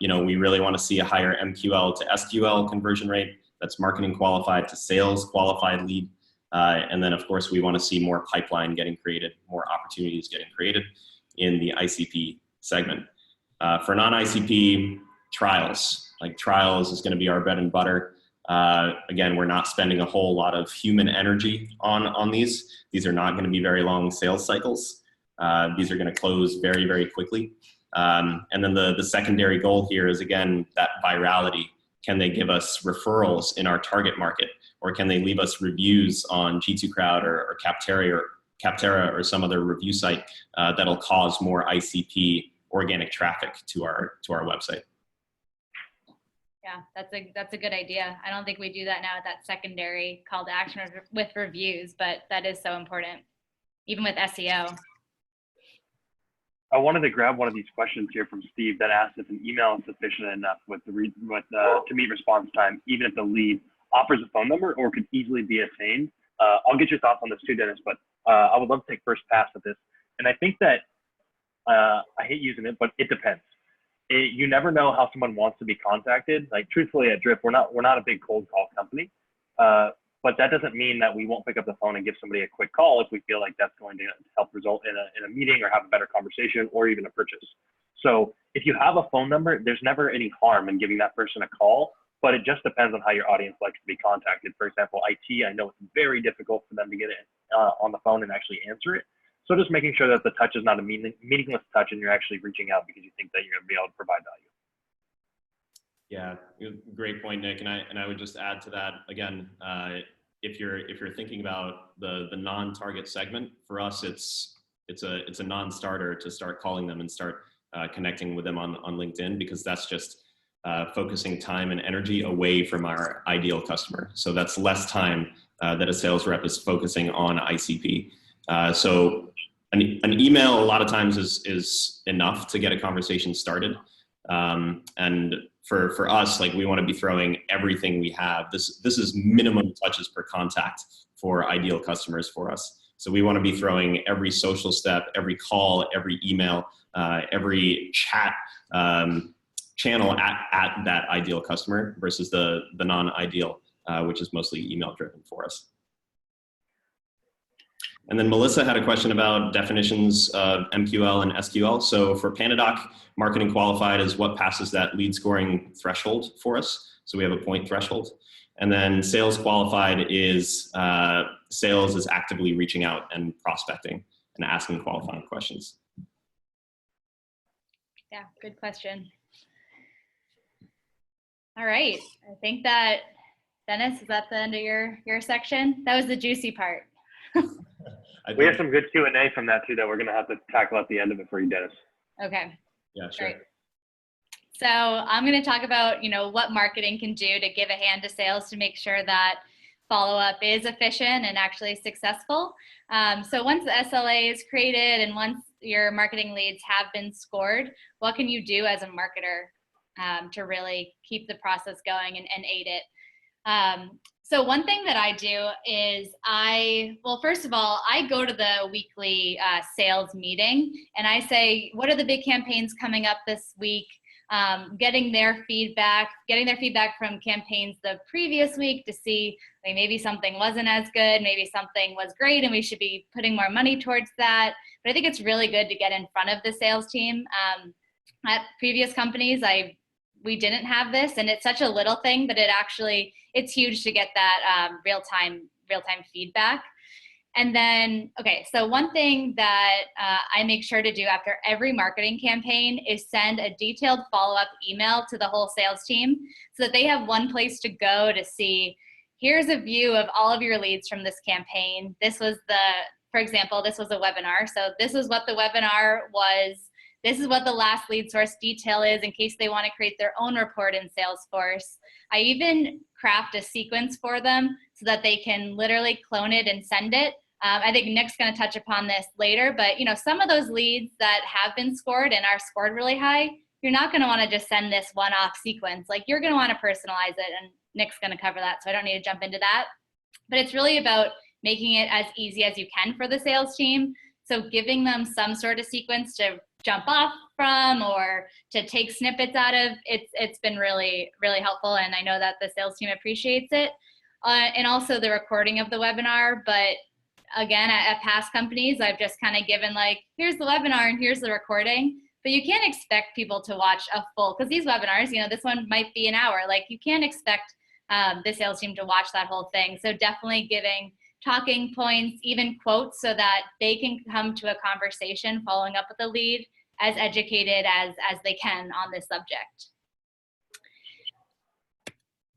you know, we really want to see a higher MQL to SQL conversion rate. That's marketing qualified to sales qualified lead. And then of course, we want to see more pipeline getting created, more opportunities getting created in the ICP segment. For non-ICP, trials, like trials is going to be our bread and butter. Again, we're not spending a whole lot of human energy on these. These are not going to be very long sales cycles. These are going to close very, very quickly. And then the secondary goal here is, again, that virality. Can they give us referrals in our target market? Or can they leave us reviews on G2 Crowd or Capterra or some other review site that'll cause more ICP organic traffic to our website? Yeah, that's a good idea. I don't think we do that now at that secondary call to action with reviews, but that is so important, even with SEO. I wanted to grab one of these questions here from Steve that asked if an email is sufficient enough to meet response time, even if the lead offers a phone number or could easily be attained. I'll get your thoughts on this too, Dennis, but I would love to take first pass at this. And I think that I hate using it, but it depends. You never know how someone wants to be contacted. Like truthfully at Drift, we're not a big cold call company, but that doesn't mean that we won't pick up the phone and give somebody a quick call if we feel like that's going to help result in a meeting or have a better conversation or even a purchase. So if you have a phone number, there's never any harm in giving that person a call, but it just depends on how your audience likes to be contacted. For example, IT, I know it's very difficult for them to get it on the phone and actually answer it. So just making sure that the touch is not a meaningless touch and you're actually reaching out because you think that you're going to be able to provide value. Yeah, great point, Nick. And I would just add to that again. If you're thinking about the non-target segment, for us it's a non-starter to start calling them and start connecting with them on LinkedIn, because that's just focusing time and energy away from our ideal customer. So that's less time that a sales rep is focusing on ICP. So an email a lot of times is enough to get a conversation started. And for us, like, we want to be throwing everything we have. This is minimum touches per contact for ideal customers for us. So we want to be throwing every social step, every call, every email, every chat channel at that ideal customer versus the non-ideal. which is mostly email driven for us. And then Melissa had a question about definitions of MQL and SQL. So for PandaDoc, marketing qualified is what passes that lead scoring threshold for us. So we have a point threshold. And then sales qualified is sales is actively reaching out and prospecting and asking qualifying questions. Yeah, good question. All right, I think that, Dennis, is that the end of your section? That was the juicy part. We have some good Q&A from that too that we're going to have to tackle at the end of it for you, Dennis. Okay. Yeah, sure. Great. So I'm going to talk about, what marketing can do to give a hand to sales to make sure that follow-up is efficient and actually successful. So once the SLA is created and once your marketing leads have been scored, what can you do as a marketer to really keep the process going and aid it? So one thing that I do is first of all, I go to the weekly sales meeting and I say, what are the big campaigns coming up this week? Getting their feedback from campaigns the previous week to see like maybe something wasn't as good, maybe something was great and we should be putting more money towards that. But I think it's really good to get in front of the sales team. At previous companies, we didn't have this, and it's such a little thing, but it's huge to get that real-time feedback. And then, okay, so one thing that I make sure to do after every marketing campaign is send a detailed follow-up email to the whole sales team so that they have one place to go to see, here's a view of all of your leads from this campaign. For example, this was a webinar. So this is what the webinar was. This is what the last lead source detail is in case they want to create their own report in Salesforce. I even craft a sequence for them so that they can literally clone it and send it. I think Nick's going to touch upon this later, but some of those leads that have been scored and are scored really high, you're not going to want to just send this one-off sequence. Like you're going to want to personalize it, and Nick's going to cover that, so I don't need to jump into that. But it's really about making it as easy as you can for the sales team. So giving them some sort of sequence to jump off from or to take snippets out of, it's been really, really helpful. And I know that the sales team appreciates it. And also the recording of the webinar. But again, at past companies, I've just kind of given like, here's the webinar and here's the recording. But you can't expect people to watch a full, because these webinars, this one might be an hour. Like you can't expect the sales team to watch that whole thing. So definitely giving talking points, even quotes, so that they can come to a conversation following up with the lead as educated as they can on this subject.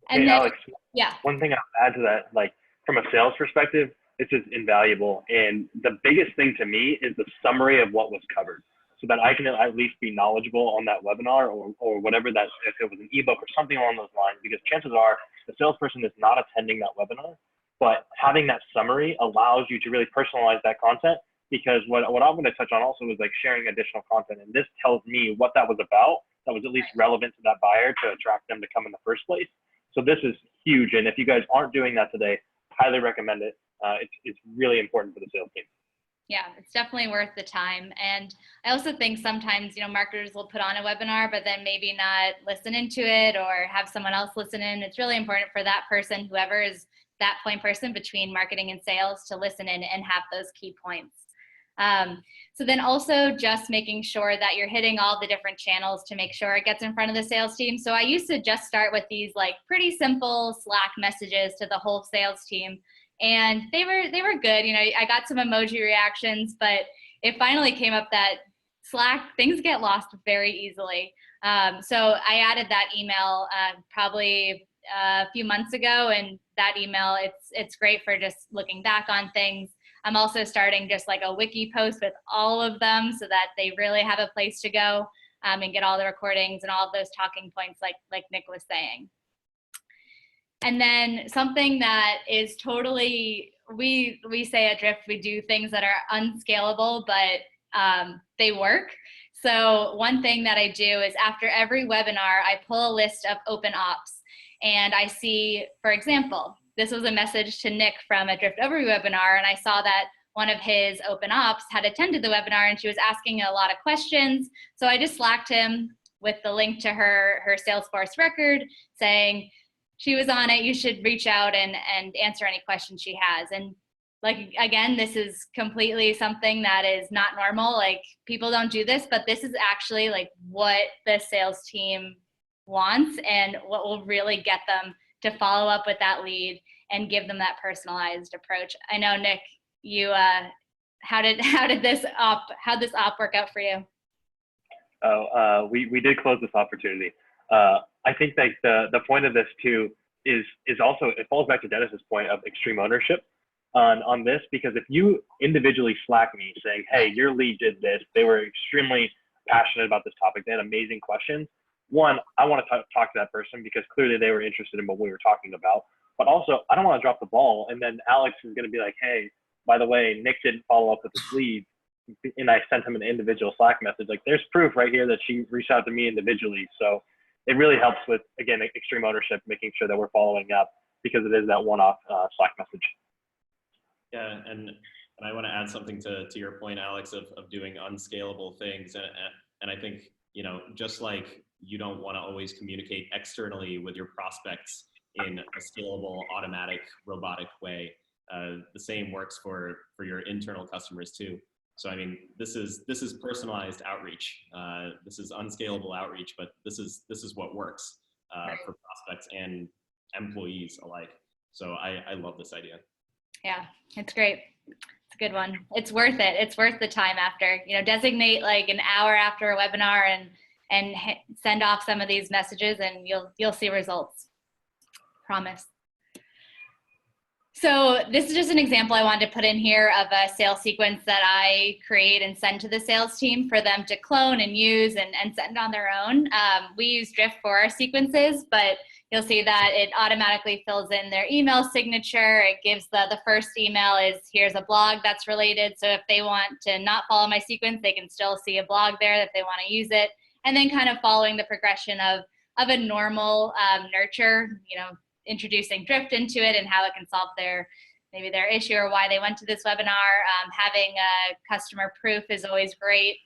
And hey, then, Alex, yeah. One thing I'll add to that, like from a sales perspective, this is invaluable. And the biggest thing to me is the summary of what was covered so that I can at least be knowledgeable on that webinar or whatever that, if it was an ebook or something along those lines, because chances are the salesperson is not attending that webinar. But having that summary allows you to really personalize that content, because what I'm going to touch on also is like sharing additional content. And this tells me what that was about, that was at least relevant to that buyer to attract them to come in the first place. So this is huge. And if you guys aren't doing that today, highly recommend it. It's really important for the sales team. Yeah, it's definitely worth the time. And I also think sometimes, marketers will put on a webinar, but then maybe not listen into it or have someone else listen in. It's really important for that person, whoever is that point person between marketing and sales, to listen in and have those key points. So then also just making sure that you're hitting all the different channels to make sure it gets in front of the sales team. So I used to just start with these like pretty simple Slack messages to the whole sales team, and they were good. I got some emoji reactions, but it finally came up that Slack, things get lost very easily. So I added that email probably a few months ago, and that email, it's great for just looking back on things. I'm also starting just like a wiki post with all of them so that they really have a place to go and get all the recordings and all of those talking points like Nick was saying. And then something that is totally, we say at Drift, we do things that are unscalable, but they work. So one thing that I do is after every webinar, I pull a list of open ops. And I see, for example, this was a message to Nick from a Drift Overview webinar, and I saw that one of his open ops had attended the webinar and she was asking a lot of questions. So I just Slacked him with the link to her Salesforce record saying, she was on it. You should reach out and answer any questions she has. And like, again, this is completely something that is not normal. Like, people don't do this, but this is actually like what the sales team wants and what will really get them to follow up with that lead and give them that personalized approach. I know, Nick, you, how did this op work out for you? We did close this opportunity. I think that the point of this too is also, it falls back to Dennis's point of extreme ownership on this, because if you individually Slack me saying, hey, your lead did this, they were extremely passionate about this topic, they had amazing questions. One, I want to talk to that person because clearly they were interested in what we were talking about. But also, I don't want to drop the ball. And then Alex is going to be like, hey, by the way, Nick didn't follow up with his lead. And I sent him an individual Slack message. Like, there's proof right here that she reached out to me individually. So it really helps with, again, extreme ownership, making sure that we're following up because it is that one-off Slack message. Yeah, and I want to add something to your point, Alex, of doing unscalable things. And I think, you know, just like you don't want to always communicate externally with your prospects in a scalable, automatic, robotic way, the same works for your internal customers too. So, I mean, this is personalized outreach. This is unscalable outreach, but this is what works for prospects and employees alike. So I love this idea. Yeah, it's great. It's a good one. It's worth it. It's worth the time after, you know, designate like an hour after a webinar and send off some of these messages and you'll see results. Promise. So this is just an example I wanted to put in here of a sales sequence that I create and send to the sales team for them to clone and use and send on their own. We use Drift for our sequences, but you'll see that it automatically fills in their email signature. It gives the first email is, here's a blog that's related. So if they want to not follow my sequence, they can still see a blog there if they want to use it. And then kind of following the progression of a normal nurture, you know, introducing Drift into it and how it can solve maybe their issue or why they went to this webinar. Having a customer proof is always great.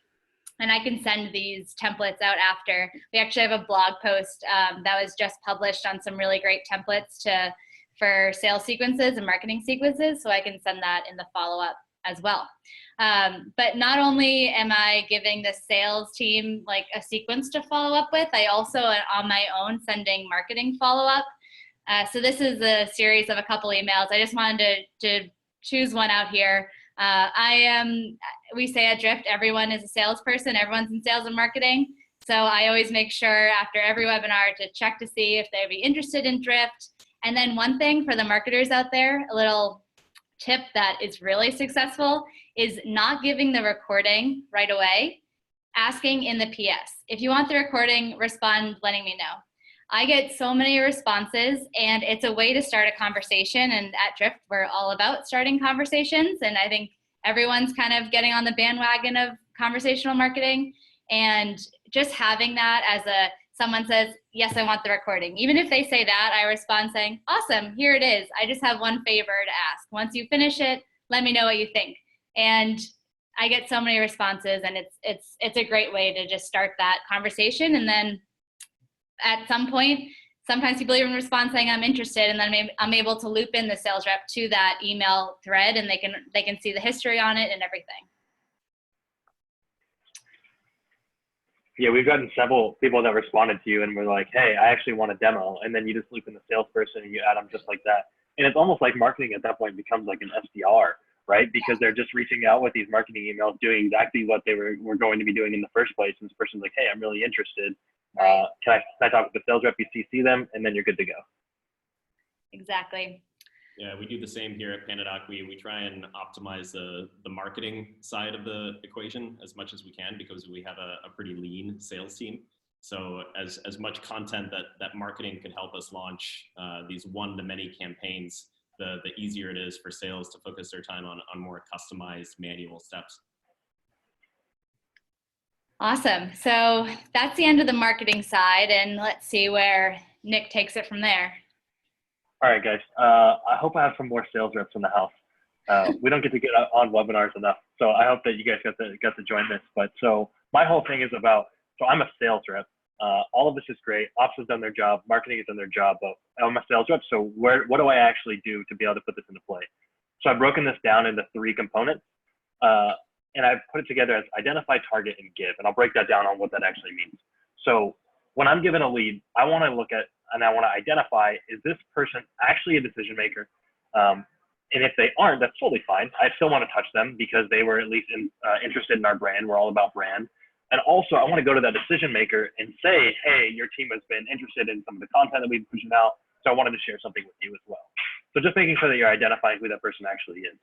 And I can send these templates out after. We actually have a blog post that was just published on some really great templates for sales sequences and marketing sequences. So I can send that in the follow-up as well. But not only am I giving the sales team like a sequence to follow up with, I also on my own sending marketing follow-up. So this is a series of a couple emails. I just wanted to choose one out here. We say at Drift, everyone is a salesperson, everyone's in sales and marketing. So I always make sure after every webinar to check to see if they'd be interested in Drift. And then one thing for the marketers out there, a little tip that is really successful is not giving the recording right away, asking in the PS. If you want the recording, respond letting me know. I get so many responses and it's a way to start a conversation, and at Drift, we're all about starting conversations, and I think everyone's kind of getting on the bandwagon of conversational marketing, and just having that as someone says, yes, I want the recording. Even if they say that, I respond saying, awesome, here it is. I just have one favor to ask. Once you finish it, let me know what you think. And I get so many responses, and it's a great way to just start that conversation. And then at some point, sometimes people even respond saying I'm interested, and then I'm able to loop in the sales rep to that email thread, and they can see the history on it and everything. Yeah, we've gotten several people that responded to you and were like, hey, I actually want a demo. And then you just loop in the salesperson and you add them just like that. And it's almost like marketing at that point becomes like an SDR, right? Because they're just reaching out with these marketing emails, doing exactly what they were going to be doing in the first place. And this person's like, hey, I'm really interested. Can I talk with the sales rep? You CC them, and then you're good to go. Exactly. Yeah, we do the same here at PandaDoc. We try and optimize the marketing side of the equation as much as we can, because we have a pretty lean sales team. So as much content that marketing can help us launch these one-to-many campaigns, the easier it is for sales to focus their time on more customized manual steps. Awesome. So that's the end of the marketing side, and let's see where Nick takes it from there. All right, guys. I hope I have some more sales reps in the house. We don't get to get on webinars enough, so I hope that you guys got to join this. But so my whole thing is about, so I'm a sales rep. All of this is great. Ops has done their job. Marketing has done their job. But I'm a sales rep, so what do I actually do to be able to put this into play? So I've broken this down into 3 components. And I've put it together as identify, target, and give. And I'll break that down on what that actually means. So when I'm given a lead, I want to look at and I want to identify, is this person actually a decision maker? And if they aren't, that's totally fine. I still want to touch them because they were at least interested in our brand. We're all about brand. And also, I want to go to that decision maker and say, hey, your team has been interested in some of the content that we've been pushing out, so I wanted to share something with you as well. So just making sure that you're identifying who that person actually is.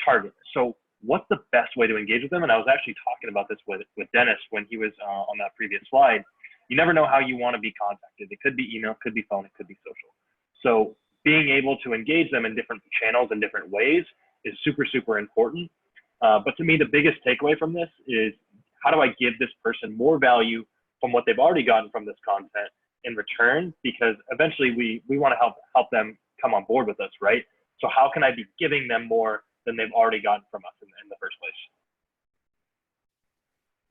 Target. So what's the best way to engage with them? And I was actually talking about this with Dennis when he was on that previous slide. You never know how you want to be contacted. It could be email, could be phone, it could be social. So being able to engage them in different channels and different ways is super, super important. But to me, the biggest takeaway from this is, how do I give this person more value from what they've already gotten from this content in return? Because eventually we want to help them come on board with us, right? So how can I be giving them more than they've already gotten from us in the first place?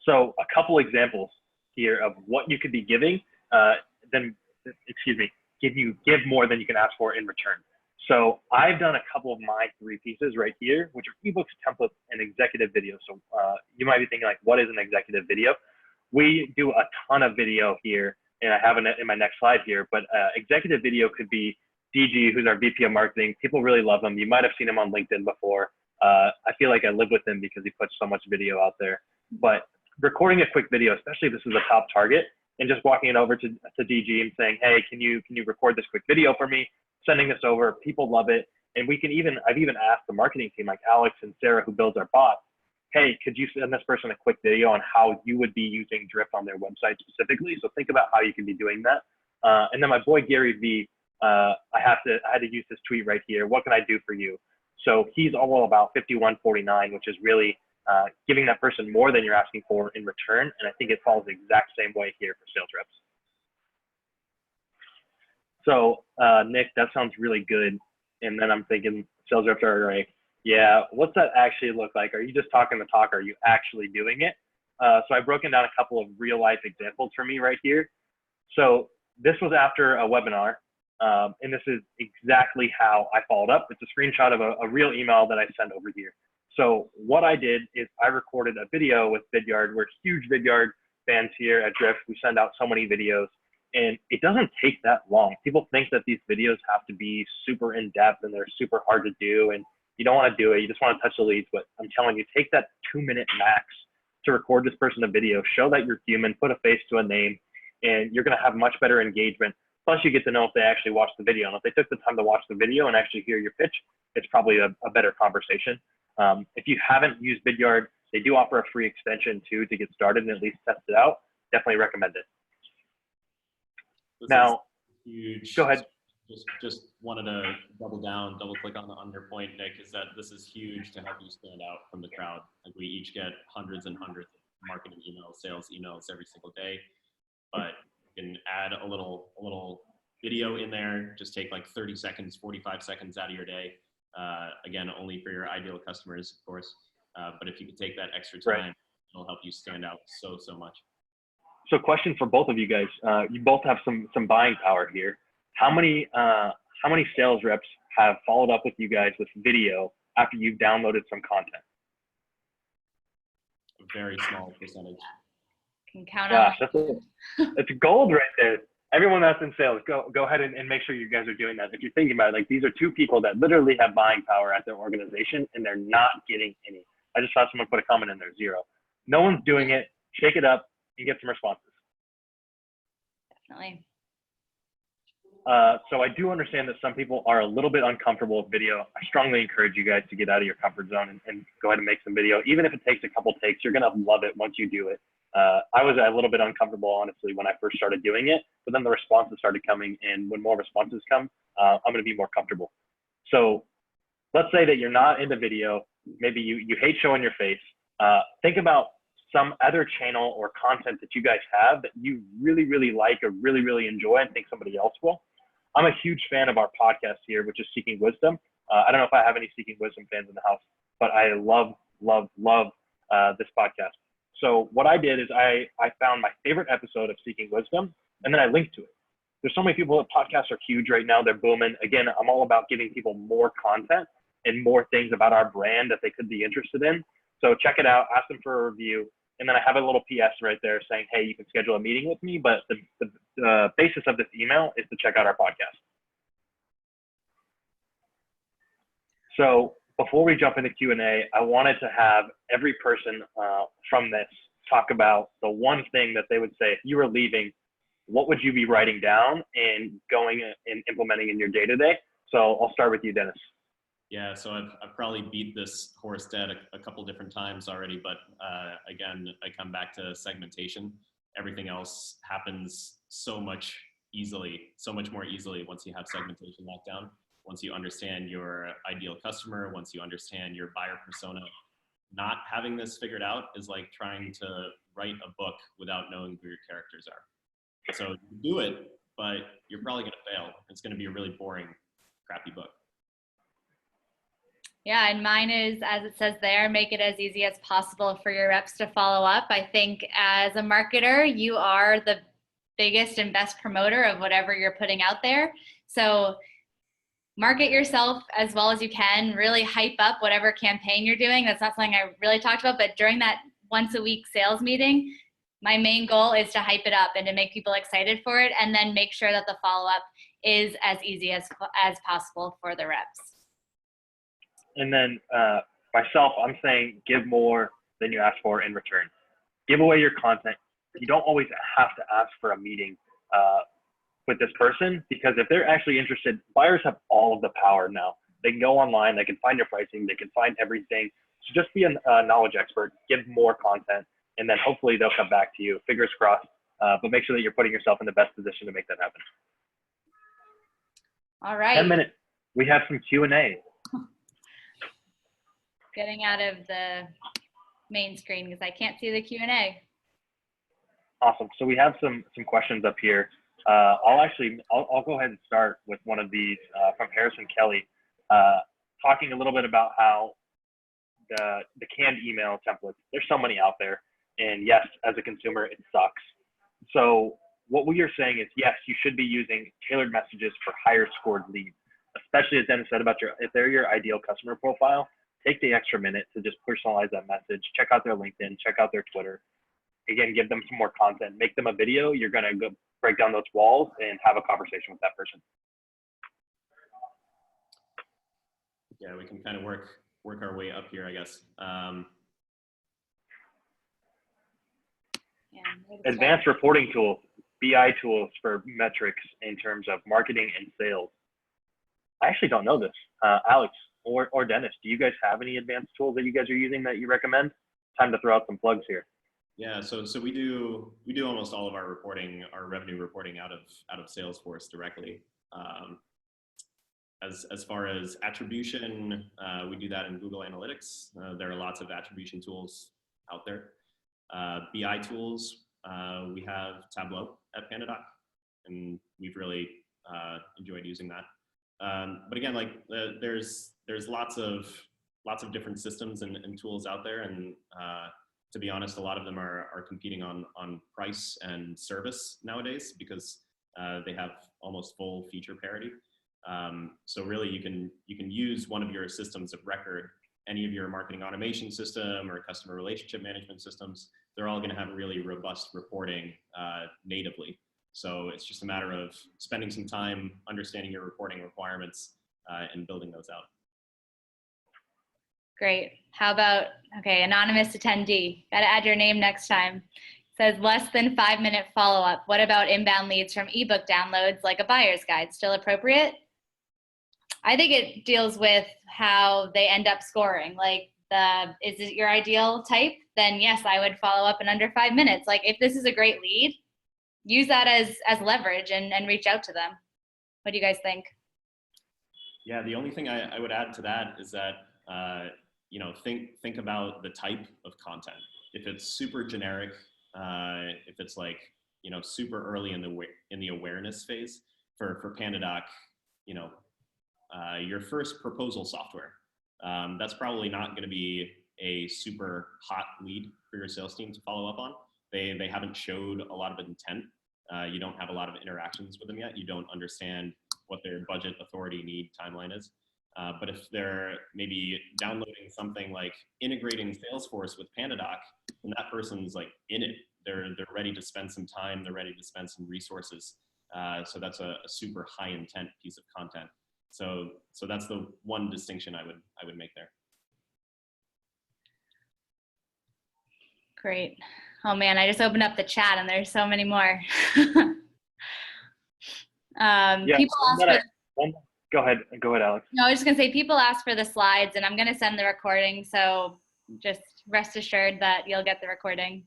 So a couple examples here of what you could be giving, give more than you can ask for in return. So I've done a couple of my 3 pieces right here, which are ebooks, templates, and executive video. So you might be thinking like, what is an executive video? We do a ton of video here, and I have it in my next slide here, but executive video could be DG, who's our VP of marketing. People really love him. You might have seen him on LinkedIn before. I feel like I live with him because he puts so much video out there. But recording a quick video, especially if this is a top target, and just walking it over to DG and saying, hey, can you record this quick video for me? Sending this over, people love it. And I've even asked the marketing team, like Alex and Sarah, who builds our bot, hey, could you send this person a quick video on how you would be using Drift on their website specifically? So think about how you can be doing that. And then my boy, Gary V, I had to use this tweet right here. What can I do for you? So he's all about 5149, which is really giving that person more than you're asking for in return. And I think it follows the exact same way here for sales reps. So Nick, that sounds really good. And then I'm thinking sales reps are like, yeah, what's that actually look like? Are you just talking the talk? Or are you actually doing it? So I've broken down a couple of real life examples for me right here. So this was after a webinar. And this is exactly how I followed up. It's a screenshot of a real email that I sent over here. So what I did is I recorded a video with Vidyard. We're huge Vidyard fans here at Drift. We send out so many videos, and it doesn't take that long. People think that these videos have to be super in-depth and they're super hard to do, and you don't want to do it. You just want to touch the leads. But I'm telling you, take that 2-minute max to record this person a video, show that you're human, put a face to a name, and you're going to have much better engagement. Plus, you get to know if they actually watched the video. And if they took the time to watch the video and actually hear your pitch, it's probably a better conversation. If you haven't used Vidyard, they do offer a free extension too to get started and at least test it out. Definitely recommend it. This now, huge. Go ahead. Just wanted to double click on your point, Nick, is that this is huge to help you stand out from the crowd. Like, we each get hundreds and hundreds of marketing emails, sales emails every single day, but you can add a little video in there. Just take like 30 seconds, 45 seconds out of your day. Again, only for your ideal customers, of course. But if you could take that extra time, right, it'll help you stand out so much. So question for both of you guys. You both have some buying power here. How many sales reps have followed up with you guys with video after you've downloaded some content? A very small percentage. Can count on. It's gold right there. Everyone that's in sales, go ahead and make sure you guys are doing that. If you're thinking about it, like, these are 2 people that literally have buying power at their organization and they're not getting any. I just saw someone put a comment in there, 0. No one's doing it. Shake it up and get some responses. Definitely. So I do understand that some people are a little bit uncomfortable with video. I strongly encourage you guys to get out of your comfort zone and go ahead and make some video. Even if it takes a couple takes, you're gonna love it once you do it. I was a little bit uncomfortable, honestly, when I first started doing it, but then the responses started coming, and when more responses come, I'm gonna be more comfortable. So let's say that you're not into video, maybe you hate showing your face. Think about some other channel or content that you guys have that you really like or really enjoy and think somebody else will. I'm a huge fan of our podcast here, which is Seeking Wisdom. I don't know if I have any Seeking Wisdom fans in the house, but I love this podcast. So what I did is I found my favorite episode of Seeking Wisdom, and then I linked to it. There's so many people that podcasts are huge right now. They're booming. Again, I'm all about giving people more content and more things about our brand that they could be interested in. So check it out, ask them for a review. And then I have a little PS right there saying, hey, you can schedule a meeting with me, but the basis of this email is to check out our podcast. So before we jump into Q&A, I wanted to have every person from this talk about the one thing that they would say, if you were leaving, what would you be writing down and going and implementing in your day-to-day? So I'll start with you, Dennis. Yeah, so I've probably beat this horse dead a couple different times already, but again, I come back to segmentation. Everything else happens so much more easily once you have segmentation locked down. Once you understand your ideal customer, once you understand your buyer persona. Not having this figured out is like trying to write a book without knowing who your characters are. So you do it, but you're probably going to fail. It's going to be a really boring, crappy book. Yeah, and mine is, as it says there, make it as easy as possible for your reps to follow up. I think as a marketer, you are the biggest and best promoter of whatever you're putting out there. So market yourself as well as you can, really hype up whatever campaign you're doing. That's not something I really talked about, but during that once a week sales meeting, my main goal is to hype it up and to make people excited for it, and then make sure that the follow-up is as easy as possible for the reps. And then myself, I'm saying give more than you ask for in return. Give away your content. You don't always have to ask for a meeting with this person, because if they're actually interested, buyers have all of the power now. They can go online, they can find your pricing, they can find everything. So just be a knowledge expert, give more content, and then hopefully they'll come back to you. Fingers crossed, but make sure that you're putting yourself in the best position to make that happen. All right. 10 minutes. We have some Q&A. Getting out of the main screen because I can't see the Q&A. Awesome. So we have some questions up here. I'll go ahead and start with one of these from Harrison Kelly, talking a little bit about how the canned email templates, there's so many out there. And yes, as a consumer, it sucks. So what we are saying is, yes, you should be using tailored messages for higher scored leads, especially as Dennis said about if they're your ideal customer profile, take the extra minute to just personalize that message, check out their LinkedIn, check out their Twitter. Again, give them some more content, make them a video. You're going to go break down those walls and have a conversation with that person. Yeah, we can kind of work our way up here, I guess. Advanced reporting tools, BI tools for metrics in terms of marketing and sales. I actually don't know this. Alex or Dennis, do you guys have any advanced tools that you guys are using that you recommend? Time to throw out some plugs here. Yeah, so we do almost all of our reporting, our revenue reporting out of Salesforce directly. As far as attribution, we do that in Google Analytics. There are lots of attribution tools out there. BI tools, we have Tableau at PandaDoc, and we've really enjoyed using that. But again, like there's lots of different systems and tools out there, and to be honest, a lot of them are competing on price and service nowadays because they have almost full feature parity. So really, you can use one of your systems of record, any of your marketing automation system or customer relationship management systems. They're all going to have really robust reporting natively. So it's just a matter of spending some time understanding your reporting requirements and building those out. Great. How about, okay, anonymous attendee. Got to add your name next time. Says less than 5-minute follow-up. What about inbound leads from ebook downloads like a buyer's guide? Still appropriate? I think it deals with how they end up scoring. Like, is it your ideal type? Then yes, I would follow up in under 5 minutes. Like, if this is a great lead, use that as leverage and reach out to them. What do you guys think? Yeah, the only thing I would add to that is that think about the type of content. If it's super generic, if it's like super early in the awareness phase for PandaDoc, your first proposal software, that's probably not going to be a super hot lead for your sales team to follow up on. They haven't showed a lot of intent. You don't have a lot of interactions with them yet. You don't understand what their budget, authority, need, timeline is. But if they're maybe downloading something like integrating Salesforce with PandaDoc, then that person's like in it. They're ready to spend some time. They're ready to spend some resources. So that's a super high intent piece of content. So that's the one distinction I would make there. Great. Oh man, I just opened up the chat and there's so many more. People ask for, go ahead, Alex. no, I was just gonna say people ask for the slides and I'm gonna send the recording, so just rest assured that you'll get the recording.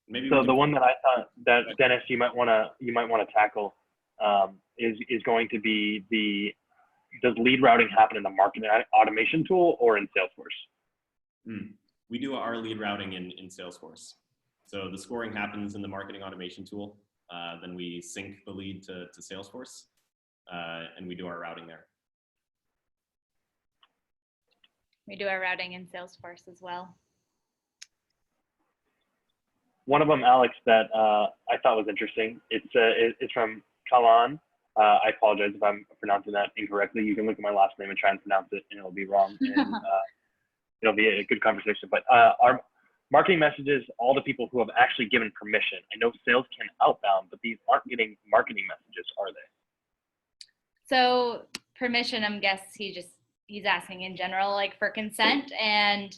Maybe so the one that I thought that Dennis you might want to tackle is going to be does lead routing happen in the marketing automation tool or in Salesforce? We do our lead routing in Salesforce. So the scoring happens in the marketing automation tool. Then we sync the lead to Salesforce, and we do our routing there. We do our routing in Salesforce as well. One of them, Alex, that I thought was interesting. It's from Kalan. I apologize if I'm pronouncing that incorrectly. You can look at my last name and try and pronounce it, and it'll be wrong. And it'll be a good conversation. But our marketing messages, all the people who have actually given permission. I know sales can outbound, but these aren't getting marketing messages, are they? So permission, I'm guessing he's asking in general, like for consent. And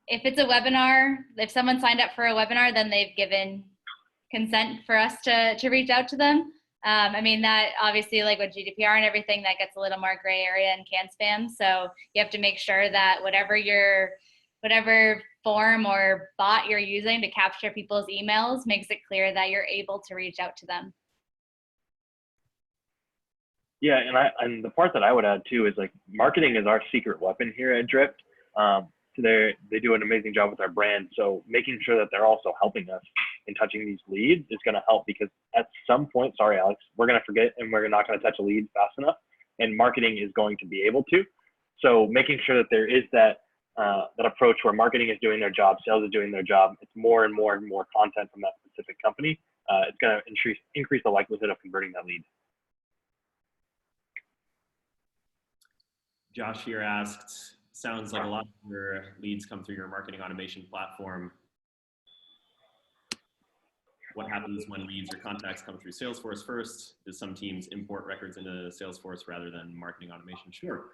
if it's a webinar, if someone signed up for a webinar, then they've given consent for us to reach out to them. I mean, that obviously, like with GDPR and everything, that gets a little more gray area and can spam. So you have to make sure that whatever form or bot you're using to capture people's emails makes it clear that you're able to reach out to them. Yeah, and the part that I would add too is like marketing is our secret weapon here at Drift. So they do an amazing job with our brand. So making sure that they're also helping us in touching these leads is going to help, because at some point, sorry, Alex, we're going to forget and we're not going to touch a lead fast enough, and marketing is going to be able to. So making sure that there is that approach where marketing is doing their job, sales is doing their job. It's more and more and more content from that specific company. It's going to increase the likelihood of converting that lead. Josh here asked, sounds like a lot of your leads come through your marketing automation platform. What happens when leads or contacts come through Salesforce first? Do some teams import records into Salesforce rather than marketing automation? Sure.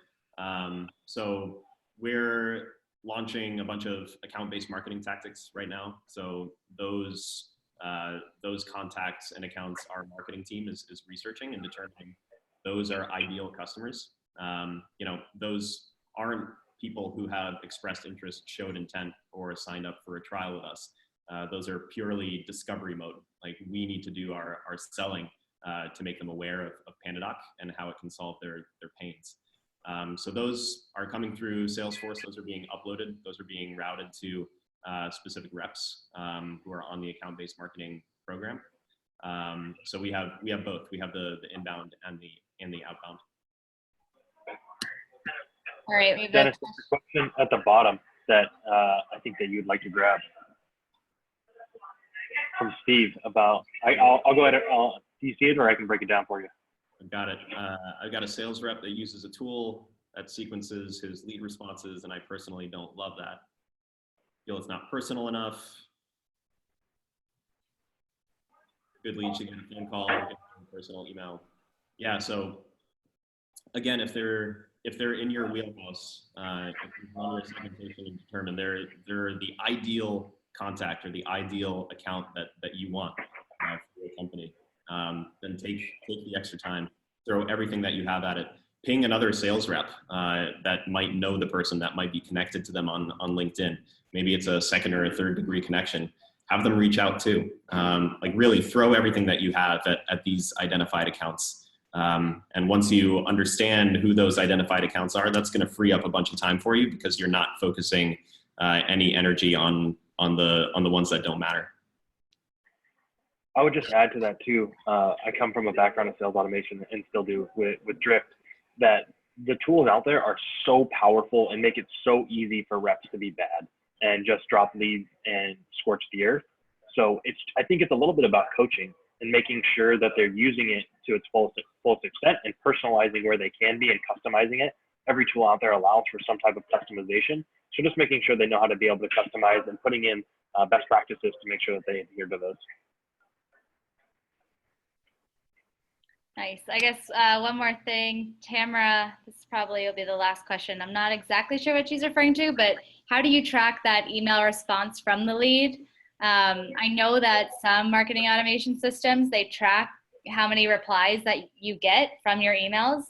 So we're launching a bunch of account-based marketing tactics right now. So those contacts and accounts our marketing team is researching and determining those are ideal customers. Those aren't people who have expressed interest, showed intent, or signed up for a trial with us. Those are purely discovery mode. Like, we need to do our selling to make them aware of PandaDoc and how it can solve their pains. So those are coming through Salesforce. Those are being uploaded. Those are being routed to specific reps who are on the account-based marketing program. So we have both. We have the inbound and the outbound. All right, we've Dennis, there's a question at the bottom that I think that you'd like to grab from Steve about. I'll go ahead. Do you see it, or I can break it down for you? I've got it. I've got a sales rep that uses a tool that sequences his lead responses, and I personally don't love that. I feel it's not personal enough. Good lead should get a phone call, get a personal email. Yeah. So again, if they're in your wheelhouse, if you run your segmentation and determine they're the ideal contact or the ideal account that you want for your company, then take the extra time, throw everything that you have at it. Ping another sales rep that might know the person, that might be connected to them on LinkedIn. Maybe it's a second or a third degree connection. Have them reach out too. Like, really throw everything that you have at these identified accounts. And once you understand who those identified accounts are, that's going to free up a bunch of time for you, because you're not focusing any energy on the ones that don't matter. I would just add to that too. I come from a background of sales automation and still do with Drift, that the tools out there are so powerful and make it so easy for reps to be bad and just drop leads and scorch the earth. So I think it's a little bit about coaching and making sure that they're using it to its fullest extent and personalizing where they can be and customizing it. Every tool out there allows for some type of customization. So just making sure they know how to be able to customize and putting in best practices to make sure that they adhere to those. Nice. I guess one more thing, Tamara, this probably will be the last question. I'm not exactly sure what she's referring to, but how do you track that email response from the lead? I know that some marketing automation systems, they track how many replies that you get from your emails.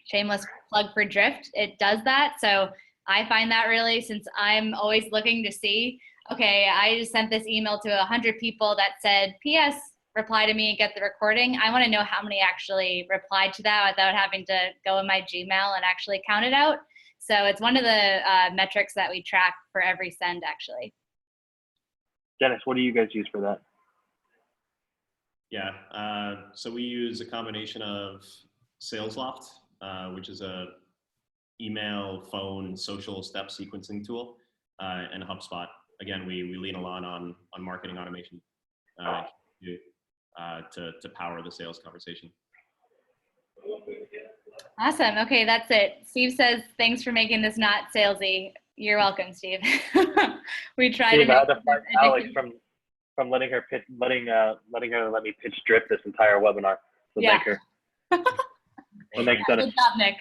Shameless plug for Drift, it does that. So I find that really, since I'm always looking to see, okay, I just sent this email to 100 people that said, P.S., reply to me and get the recording. I want to know how many actually replied to that without having to go in my Gmail and actually count it out. So it's one of the metrics that we track for every send, actually. Dennis, what do you guys use for that? Yeah, so we use a combination of SalesLoft, which is a email, phone, social step sequencing tool, and HubSpot. Again, we lean a lot on marketing automation to power the sales conversation. Awesome. Okay, that's it. Steve says, thanks for making this not salesy. You're welcome, Steve. We try Steve, to I had to find Alex from letting her let me pitch Drift this entire webinar. So yeah. thank her. So thanks, Dennis. Good job, Nick.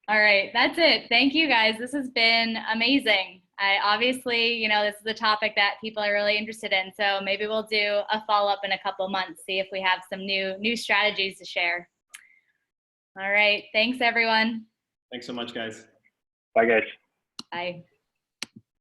All right, that's it. Thank you, guys. This has been amazing. Obviously, this is a topic that people are really interested in. So maybe we'll do a follow-up in a couple of months, see if we have some new strategies to share. All right. Thanks, everyone. Thanks so much, guys. Bye, guys. Bye.